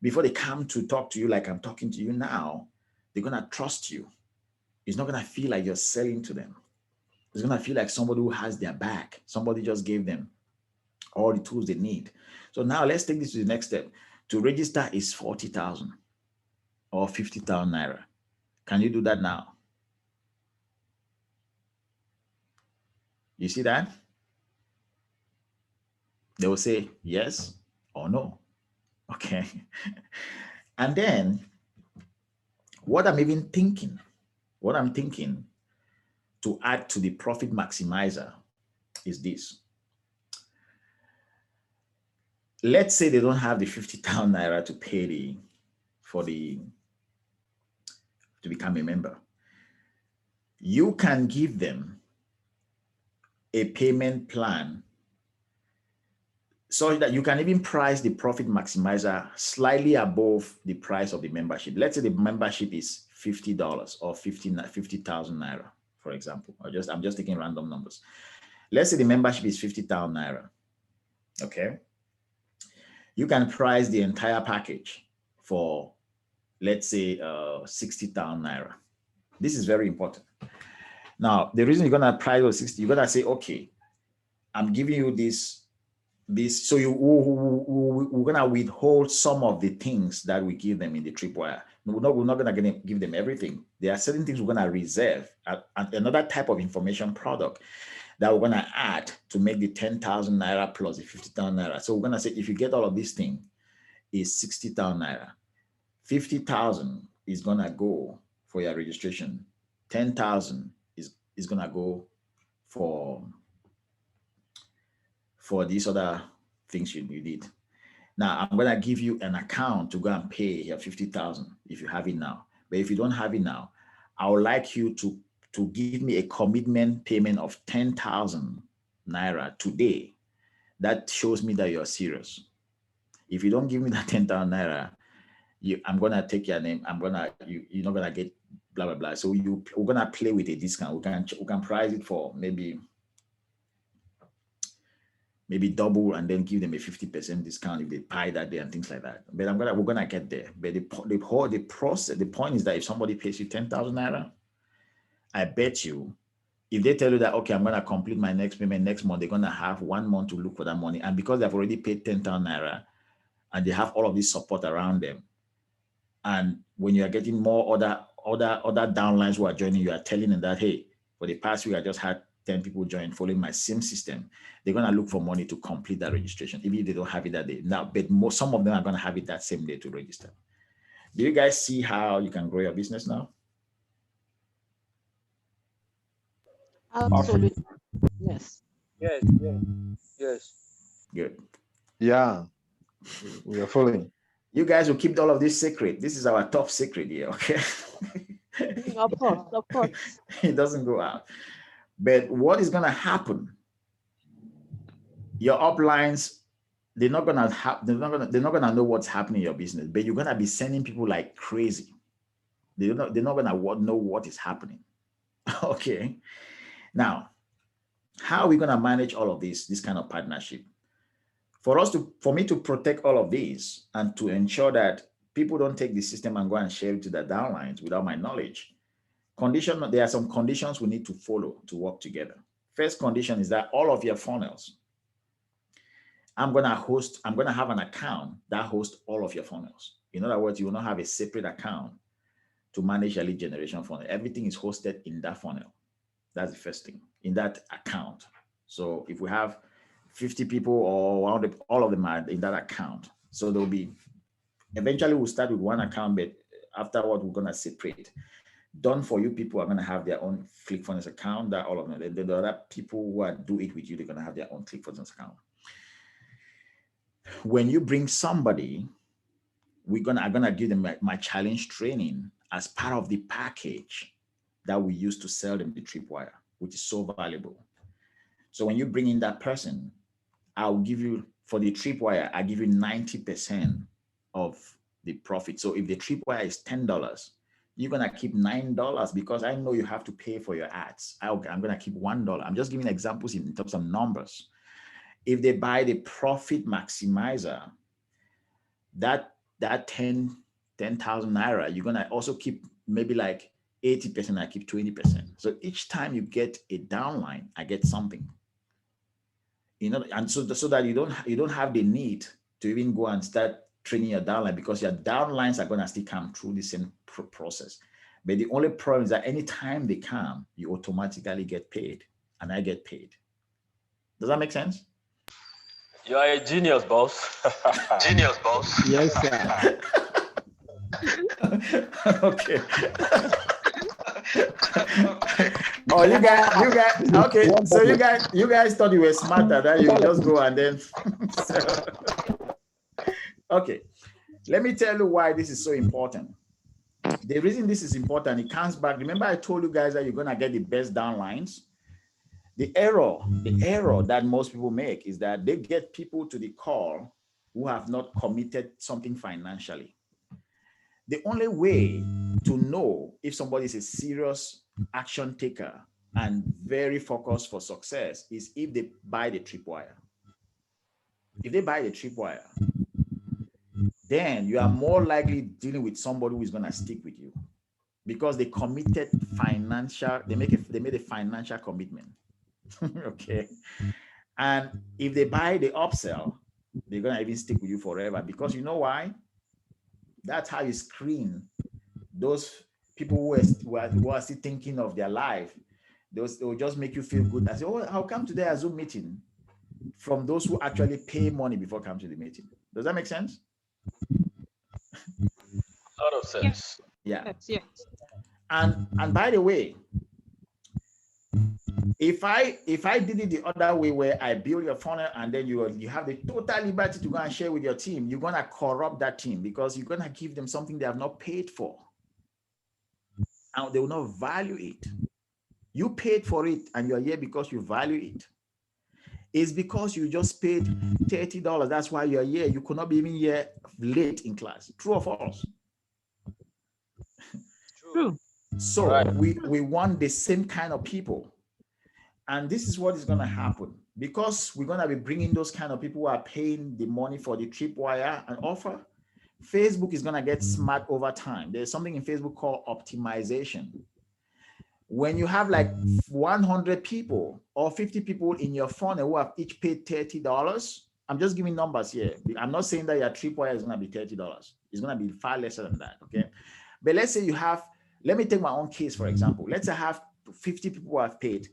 Before they come to talk to you like I'm talking to you now, they're gonna trust you. It's not gonna feel like you're selling to them. It's gonna feel like somebody who has their back. Somebody just gave them all the tools they need. So now let's take this to the next step. To register is 40,000 or 50,000 Naira. Can you do that now? You see that? They will say yes or no. Okay. And then what I'm thinking to add to the profit maximizer is this. Let's say they don't have the 50,000 naira to pay to become a member. You can give them a payment plan so that you can even price the profit maximizer slightly above the price of the membership. Let's say the membership is $50 or 50,000 naira, for example. I'm just taking random numbers. Let's say the membership is 50,000 naira. Okay. You can price the entire package for, let's say, 60,000 naira. This is very important. Now, the reason you're gonna price those 60, you're gonna say, okay, I'm giving you this. So we're gonna withhold some of the things that we give them in the tripwire. We're not gonna give them everything. There are certain things we're gonna reserve, and another type of information product that we're gonna add to make the 10,000 naira plus the 50,000 naira. So we're gonna say, if you get all of these things, is 60,000 naira. 50,000 is gonna go for your registration. 10,000 is gonna go for these other things you did. Now I'm gonna give you an account to go and pay your 50,000 if you have it now. But if you don't have it now, I would like you to give me a commitment payment of 10,000 naira today. That shows me that you're serious. If you don't give me that 10,000 naira, I'm gonna take your name. You're not gonna get blah blah blah. So we're gonna play with a discount. We can price it for maybe double and then give them a 50% discount if they buy that day and things like that. But we're gonna get there. But the process, the point is that if somebody pays you 10,000 naira, I bet you, if they tell you that, okay, I'm gonna complete my next payment next month, they're gonna have 1 month to look for that money. And because they've already paid 10,000 naira and they have all of this support around them, and when you are getting more other downlines who are joining, you are telling them that, hey, for the past week, I just had 10 people join following my same system. They're going to look for money to complete that registration, even if they don't have it that day. Now, but some of them are going to have it that same day to register. Do you guys see how you can grow your business now?
Absolutely. Yes.
Yes.
Good.
Yeah, we are following.
You guys will keep all of this secret. This is our top secret here, okay?
Of course.
It doesn't go out. But what is going to happen? Your uplines, they're not gonna know what's happening in your business, but you're gonna be sending people like crazy. They're not gonna know what is happening. Okay. Now, how are we gonna manage all of this kind of partnership? For me to protect all of these and to ensure that people don't take the system and go and share it to the downlines without my knowledge. There are some conditions we need to follow to work together. First condition is that all of your funnels, I'm going to have an account that hosts all of your funnels. In other words, you will not have a separate account to manage your lead generation funnel. Everything is hosted in that funnel. That's the first thing, in that account. So if we have 50 people or all of them are in that account. So eventually we'll start with one account, but afterward we're going to separate. Done for you people are going to have their own ClickFunnels account, that all of them. Then the other people who do it with you, they're going to have their own ClickFunnels account. When you bring somebody, I'm gonna give them my challenge training as part of the package that we use to sell them the tripwire, which is so valuable. So when you bring in that person, I'll give you, for the tripwire, I give you 90% of the profit. So if the tripwire is $10, you're gonna keep $9 because I know you have to pay for your ads. I'm gonna keep $1. I'm just giving examples in terms of numbers. If they buy the profit maximizer, that 10,000 naira, you're gonna also keep maybe like 80%, I keep 20%. So each time you get a downline, I get something. And so that you don't have the need to even go and start training your downline, because your downlines are gonna still come through the same process. But the only problem is that anytime they come, you automatically get paid, and I get paid. Does that make sense?
You are a genius, boss. Genius, boss.
Yes, sir.
Okay. Oh, you guys. Okay, so you guys thought you were smarter, that you just go and then. So, okay, let me tell you why this is so important. The reason this is important, it comes back. Remember, I told you guys that you're gonna get the best downlines. The error that most people make is that they get people to the call who have not committed something financially. The only way to know if somebody is a serious action taker and very focused for success is if they buy the tripwire. If they buy the tripwire, then you are more likely dealing with somebody who is going to stick with you because they committed financial, they made a financial commitment. Okay. And if they buy the upsell, they're going to even stick with you forever, because you know why? That's how you screen those people who are still thinking of their life. They will just make you feel good and say, oh, how come today a Zoom meeting, from those who actually pay money before coming to the meeting. Does that make sense?
Lot of sense.
Yeah.
Yes.
And by the way, if I did it the other way, where I build your funnel and then you have the total liberty to go and share with your team, you're gonna corrupt that team, because you're gonna give them something they have not paid for, and they will not value it. You paid for it and you're here because you value it. It's because you just paid $30. That's why you're here. You could not be even here late in class. True or false?
True.
So
Right.
we want the same kind of people. And this is what is going to happen, because we're going to be bringing those kind of people who are paying the money for the tripwire and offer. Facebook is going to get smart over time. There's something in Facebook called optimization. When you have like 100 people or 50 people in your funnel who have each paid $30, I'm just giving numbers here. I'm not saying that your tripwire is going to be $30. It's going to be far lesser than that, okay? But let's say you have, let me take my own case, for example. Let's say I have 50 people who have paid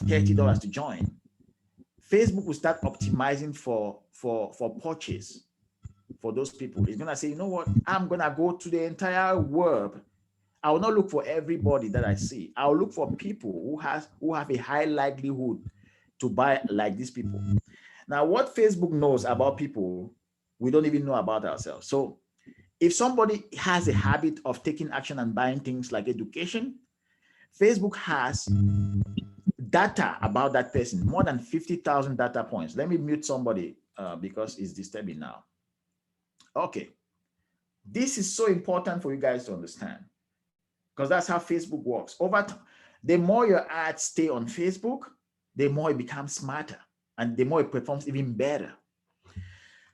$30 to join. Facebook will start optimizing for purchase for those people. It's going to say, you know what? I'm going to go to the entire world. I will not look for everybody that I see. I'll look for people who have a high likelihood to buy like these people. Now, what Facebook knows about people, we don't even know about ourselves. So if somebody has a habit of taking action and buying things like education, Facebook has data about that person, more than 50,000 data points. Let me mute somebody because it's disturbing now. Okay. This is so important for you guys to understand, because that's how Facebook works. Over time, the more your ads stay on Facebook, the more it becomes smarter and the more it performs even better.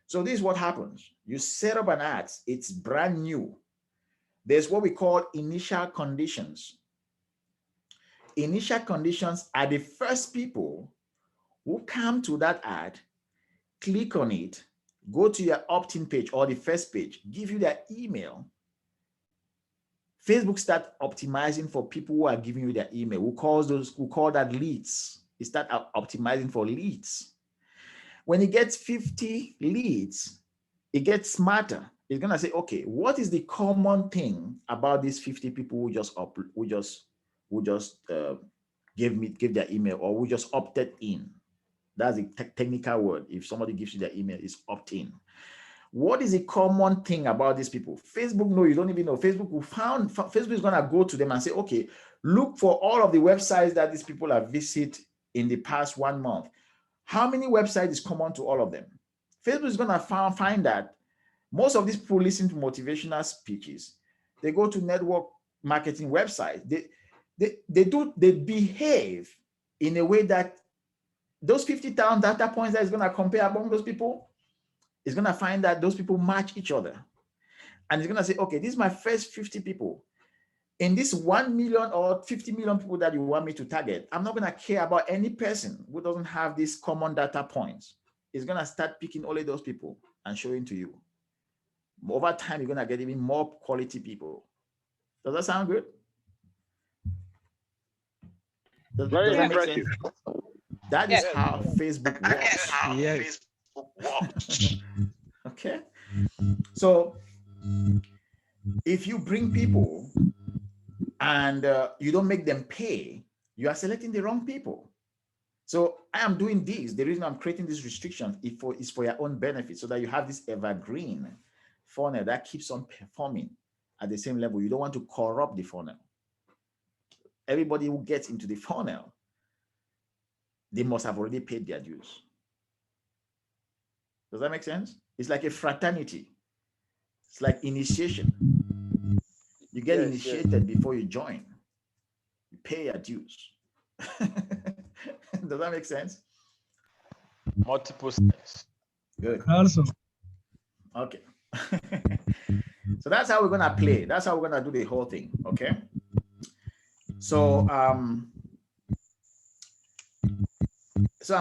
So this is what happens. You set up an ad, it's brand new. There's what we call initial conditions. Initial conditions are the first people who come to that ad, click on it, go to your opt-in page or the first page, give you their email. Facebook start optimizing for people who are giving you their email, who call that leads. It start optimizing for leads. When it gets 50 leads, it gets smarter. It's gonna say, okay, what is the common thing about these 50 people who just gave their email, or who just opted in? That's the technical word. If somebody gives you their email, it's opt-in. What is the common thing about these people? Facebook knows, you don't even know. Facebook is gonna go to them and say, okay, look for all of the websites that these people have visited in the past 1 month. How many websites is common to all of them? Facebook is gonna find that most of these people listen to motivational speeches. They go to network marketing websites. They behave in a way that those 50,000 data points that is gonna compare among those people is gonna find that those people match each other. And it's gonna say, okay, this is my first 50 people. In this 1 million or 50 million people that you want me to target, I'm not gonna care about any person who doesn't have these common data points. It's gonna start picking only those people and showing to you. Over time, you're gonna get even more quality people. Does that sound good?
Very
Does that make
impressive.
sense? That is
Yes.
how Facebook works.
Yes.
Okay. So if you bring people and you don't make them pay, you are selecting the wrong people. So I am doing this. The reason I'm creating this restriction is for your own benefit, so that you have this evergreen funnel that keeps on performing at the same level. You don't want to corrupt the funnel. Everybody who gets into the funnel, they must have already paid their dues. Does that make sense? It's like a fraternity. It's like initiation. You get initiated before you join. You pay your dues. Does that make sense?
Multiple steps.
Good.
Also,
Okay. So that's how we're gonna play. That's how we're gonna do the whole thing. Okay. So I'm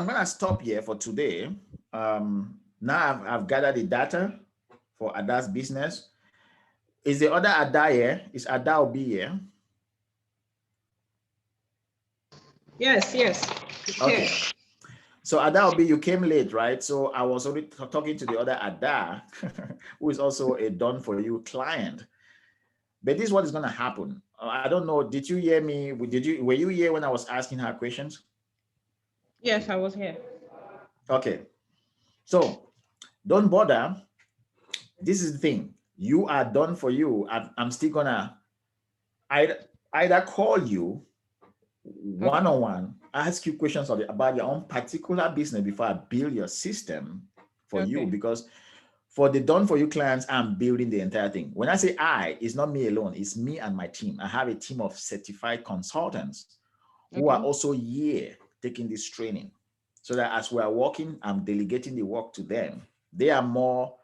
gonna stop here for today. Now I've gathered the data for Ada's business. Is the other Ada here? Is Ada will be here?
Yes, yes.
Okay. So Ada Obi, you came late, right? So I was already talking to the other Ada, who is also a done for you client. But this is what is going to happen. I don't know. Did you hear me? Were you here when I was asking her questions?
Yes, I was here.
Okay. So don't bother. This is the thing. You are done for you. I'm still gonna either call you one-on-one, ask you questions about your own particular business before I build your system for you, because for the done for you clients, I'm building the entire thing. When I say it's not me alone, it's me and my team. I have a team of certified consultants who are also here taking this training, so that as we are working, I'm delegating the work to them. They are more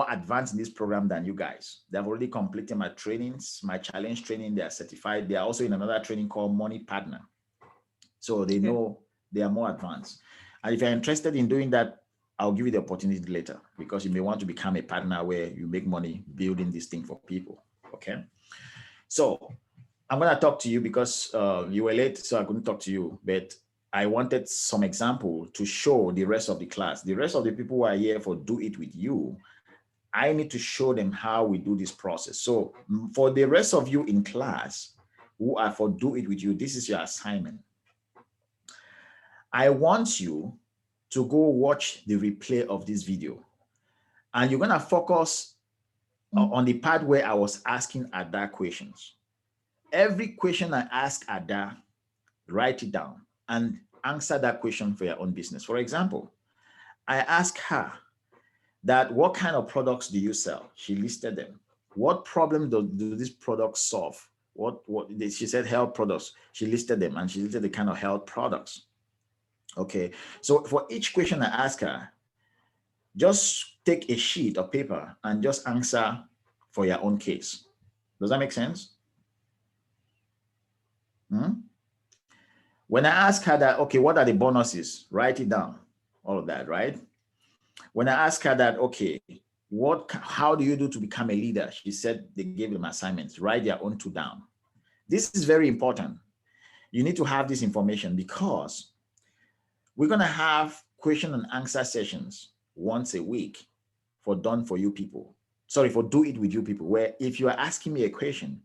advanced in this program than you guys. They've already completed my trainings, my challenge training. They are certified. They are also in another training called Money Partner. So they know they are more advanced. And if you're interested in doing that, I'll give you the opportunity later, because you may want to become a partner where you make money building this thing for people. Okay. So I'm going to talk to you because you were late, so I couldn't talk to you, but I wanted some example to show the rest of the class. The rest of the people who are here for Do It With You, I need to show them how we do this process. So for the rest of you in class who are for Do It With You, this is your assignment. I want you to go watch the replay of this video. And you're going to focus on the part where I was asking Ada questions. Every question I ask Ada, write it down and answer that question for your own business. For example, I asked her that what kind of products do you sell? She listed them. What problem do these products solve? She said health products. She listed them and she listed the kind of health products. Okay, so for each question I ask her, just take a sheet of paper and just answer for your own case. Does that make sense? When I ask her that, okay, what are the bonuses? Write it down, all of that, right? When I ask her that, okay, how do you do to become a leader? She said they gave them assignments, write their own two down. This is very important. You need to have this information because we're going to have question and answer sessions once a week for Done For You people. Sorry, for Do It With You people, where if you are asking me a question,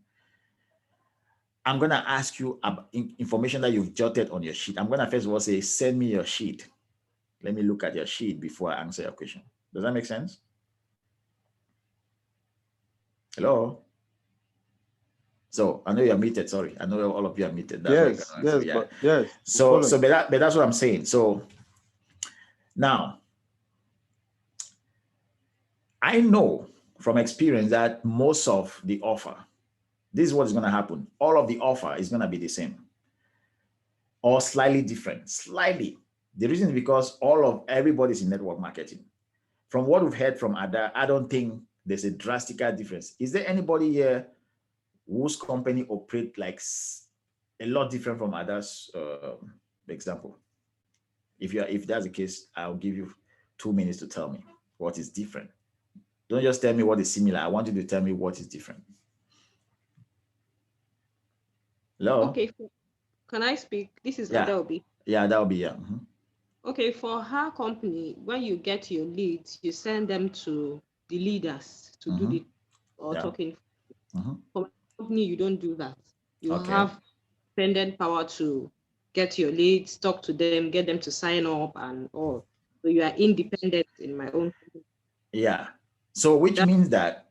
I'm going to ask you about information that you've jotted on your sheet. I'm going to first of all say, send me your sheet. Let me look at your sheet before I answer your question. Does that make sense? Hello? So I know you're muted. Sorry, I know all of you are muted. That's
yes.
But that's what I'm saying. So now, I know from experience that most of the offer, this is what is going to happen. All of the offer is going to be the same or slightly different. Slightly. The reason is because everybody's in network marketing. From what we've heard from Ada, I don't think there's a drastic difference. Is there anybody here whose company operate like a lot different from Ada's example? If that's the case, I'll give you 2 minutes to tell me what is different. Don't just tell me what is similar. I want you to tell me what is different. Hello?
Okay, can I speak? This is
Yeah.
Adobe.
Yeah, that'll be, yeah. Mhm.
Okay, for her company, when you get your leads, you send them to the leaders to do the or
Yeah.
talking.
Mhm.
For my company, you don't do that. You
Okay.
have independent power to get your leads, talk to them, get them to sign up and all. So you are independent in my own company.
Yeah. So which
That-
means that,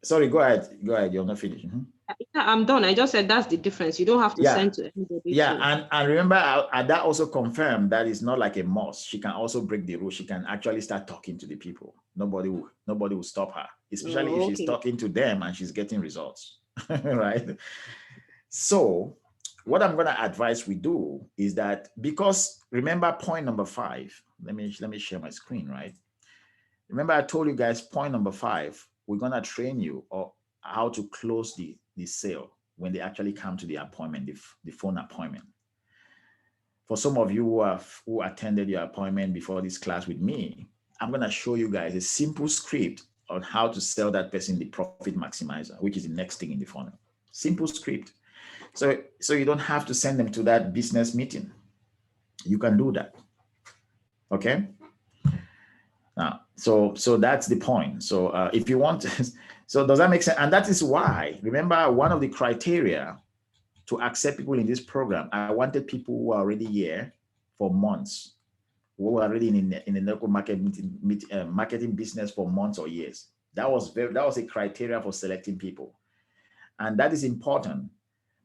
sorry, go ahead. You're not finished. Mhm.
Yeah, I'm done. I just said that's the difference. You don't have to
Yeah.
send to anybody.
Yeah, and remember, that also confirmed that it's not like a must. She can also break the rule. She can actually start talking to the people. Nobody will stop her, especially if she's
Okay.
talking to them and she's getting results, right? So, what I'm going to advise we do is that, because remember point number 5. Let me share my screen, right? Remember, I told you guys point number 5. We're going to train you or how to close the sale when they actually come to the appointment, the phone appointment. For some of you who attended your appointment before this class with me, I'm going to show you guys a simple script on how to sell that person the profit maximizer, which is the next thing in the funnel. Simple script. So you don't have to send them to that business meeting. You can do that. Okay. Now, so that's the point. So if you want, so does that make sense? And that is why, remember, one of the criteria to accept people in this program, I wanted people who are already here for months, who are already in the network marketing business for months or years. That was a criteria for selecting people. And that is important,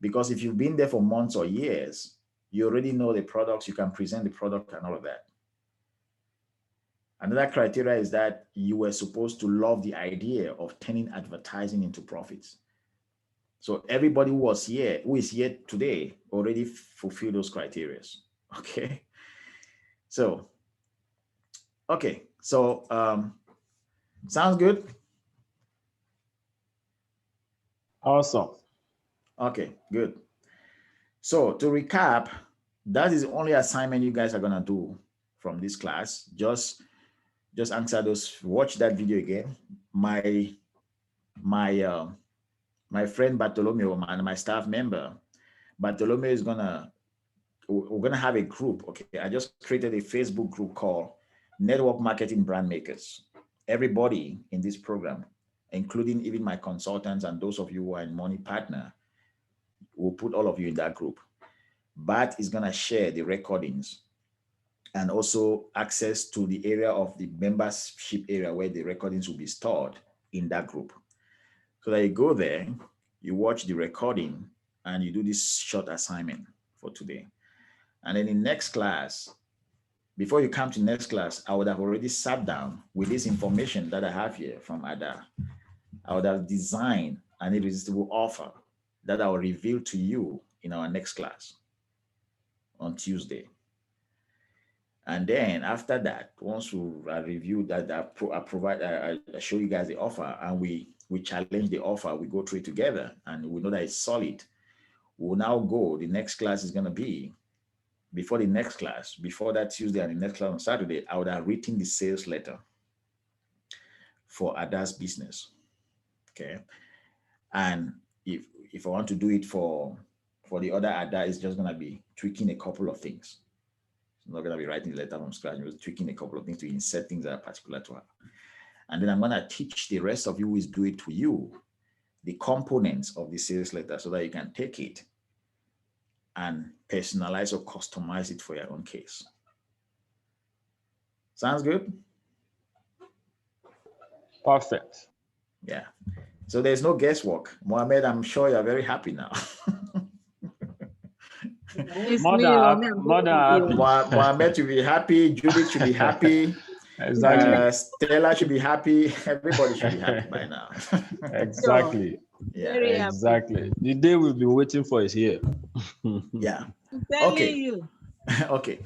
because if you've been there for months or years, you already know the products, you can present the product and all of that. Another criteria is that you were supposed to love the idea of turning advertising into profits. So everybody who is here today, already fulfill those criteria. Okay. So, sounds good.
Awesome.
Okay, good. So to recap, that is the only assignment you guys are gonna do from this class. Just answer those. Watch that video again. My friend Bartolomeo, my staff member, Bartolomeo is we're gonna have a group. Okay, I just created a Facebook group called Network Marketing Brand Makers. Everybody in this program, including even my consultants and those of you who are in Money Partner, we'll put all of you in that group. Bart is gonna share the recordings and also access to the area of the membership area where the recordings will be stored in that group. So that you go there, you watch the recording, and you do this short assignment for today. And then in next class, before you come to next class, I would have already sat down with this information that I have here from Ada. I would have designed an irresistible offer that I will reveal to you in our next class on Tuesday. And then after that, once we review that, I show you guys the offer, and we challenge the offer, we go through it together, and we know that it's solid. We'll now go, the next class is going to be, before that Tuesday and the next class on Saturday, I would have written the sales letter for Ada's business. Okay. And if I want to do it for the other Ada, it's just going to be tweaking a couple of things. I'm not going to be writing the letter from scratch. I'm just tweaking a couple of things to insert things that are particular to her. And then I'm going to teach the rest of you who is doing it to you the components of the sales letter so that you can take it and personalize or customize it for your own case. Sounds good?
Perfect.
Yeah. So there's no guesswork. Mohammed, I'm sure you're very happy now.
It's
More
me,
than
oh,
happy.
me, I'm
More than
happy.
happy.
Mohammed should be happy. Judith should be happy.
Exactly.
Stella should be happy. Everybody should be happy by now.
Exactly.
Yeah.
Very happy.
Exactly. The day we've been waiting for is here.
Yeah.
I'm telling
Okay.
you.
Okay.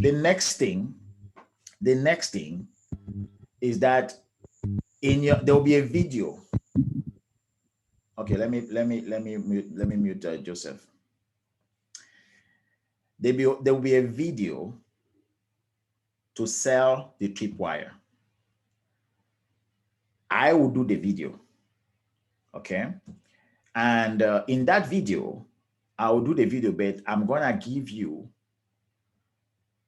The next thing is that there will be a video. Okay, let me mute Joseph. There will be a video to sell the tripwire. I will do the video. Okay. And in that video, I'll do the video, but I'm gonna give you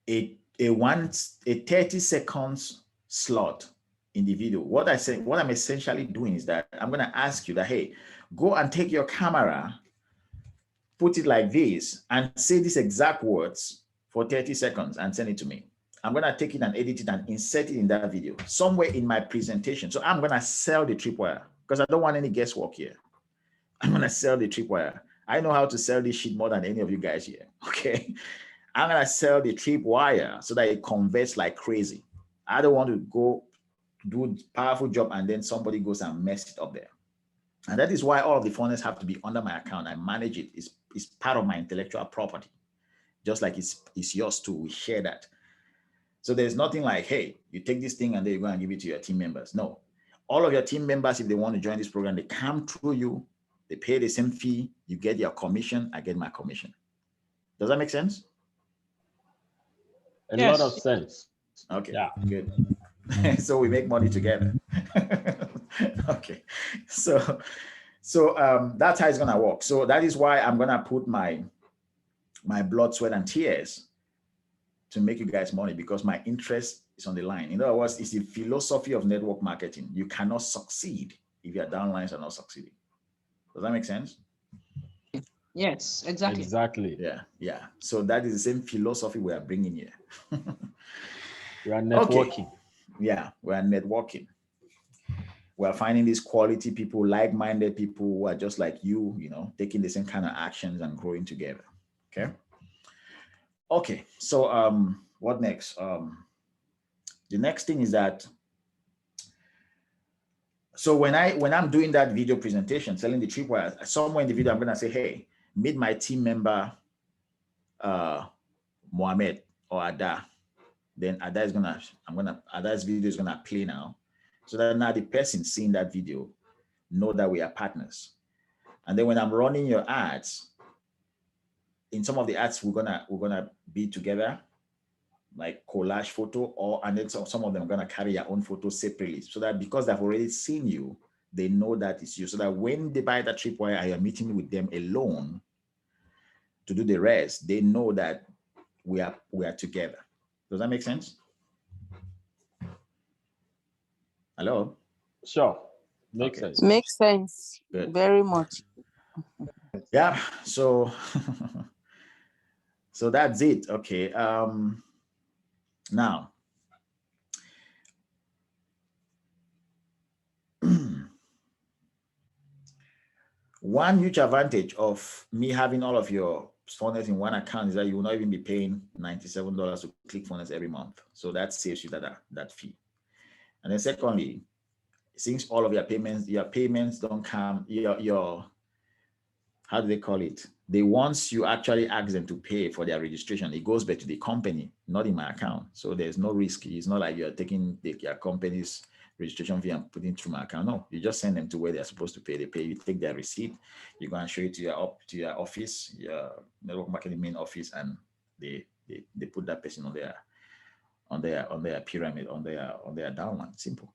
a 30 seconds slot in the video. What I'm essentially doing is that I'm gonna ask you that, hey, go and take your camera, put it like this, and say these exact words for 30 seconds and send it to me. I'm gonna take it and edit it and insert it in that video somewhere in my presentation. So I'm gonna sell the tripwire because I don't want any guesswork here. I'm gonna sell the tripwire. I know how to sell this shit more than any of you guys here, okay? I'm gonna sell the tripwire so that it converts like crazy. I don't want to go do a powerful job and then somebody goes and mess it up there. And that is why all of the funnels have to be under my account. I manage it. It's part of my intellectual property. Just like it's yours too. We share that. So there's nothing like, hey, you take this thing and then you go and give it to your team members. No. All of your team members, if they want to join this program, they come through you. They pay the same fee. You get your commission. I get my commission. Does that make sense?
A lot of sense.
Okay,
Yeah.
good. So we make money together. Okay, so that's how it's gonna work. So that is why I'm gonna put my blood, sweat, and tears to make you guys money, because my interest is on the line. In other words, it's the philosophy of network marketing. You cannot succeed if your downlines are not succeeding. Does that make sense?
Yes, exactly.
Exactly.
Yeah. So that is the same philosophy we are bringing here.
We are networking.
Okay. Yeah, we are networking. We are finding these quality people, like-minded people who are just like you, taking the same kind of actions and growing together. Okay. So what next? The next thing is that, so when I'm doing that video presentation, selling the tripwire, somewhere in the video, I'm gonna say, hey, meet my team member, Mohammed or Ada. Then Ada's video is gonna play now, so that now the person seeing that video know that we are partners. And then when I'm running your ads, in some of the ads we're gonna be together, like collage photo, and then some of them are gonna carry their own photos separately, so that because they've already seen you, they know that it's you. So that when they buy that tripwire, I am meeting with them alone to do the rest. They know that we are together. Does that make sense? Hello?
Sure. Makes
Okay.
sense.
Makes sense.
Good.
Very much.
Yeah. So so that's it. Okay. Now one huge advantage of me having all of your funnels in one account is that you will not even be paying $97 to ClickFunnels every month. So that saves you that fee. And then secondly, since all of your payments don't come, your how do they call it? Once you actually ask them to pay for their registration, it goes back to the company, not in my account. So there's no risk. It's not like you're taking your company's registration fee and putting it through my account. No, you just send them to where they're supposed to pay. They pay, you take their receipt, you go and show it to your office, your network marketing main office, and they put that person on their pyramid, on their downline. Simple.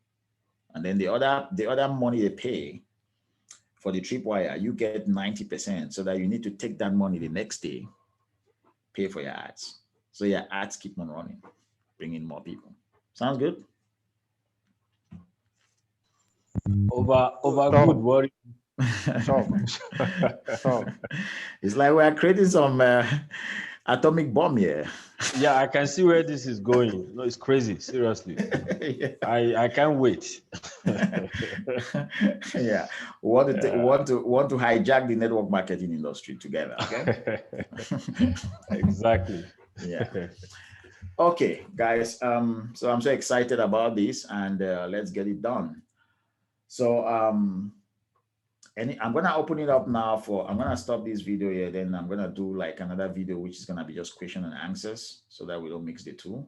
And then the other money they pay for the tripwire, you get 90%, so that you need to take that money the next day, pay for your ads. So your ads keep on running, bring in more people. Sounds good?
Over good worry.
So,
It's like we're creating some atomic bomb here.
Yeah, I can see where this is going. No, it's crazy. Seriously.
Yeah.
I can't wait.
Yeah. We want to hijack the network marketing industry together. Okay.
Exactly.
Yeah. Okay, guys. So I'm so excited about this, and let's get it done. So I'm gonna open it up now I'm gonna stop this video here, then I'm gonna do like another video which is gonna be just question and answers, so that we don't mix the two.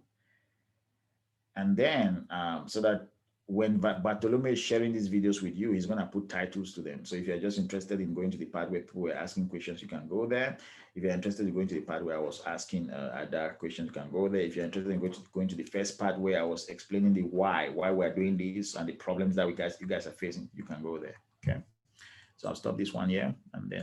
And then so that when Bartolome is sharing these videos with you, he's gonna put titles to them. So if you're just interested in going to the part where people were asking questions, you can go there. If you're interested in going to the part where I was asking other questions, you can go there. If you're interested in going to the first part where I was explaining the why we're doing this and the problems that you guys are facing, you can go there. Okay. So I'll stop this one here, and then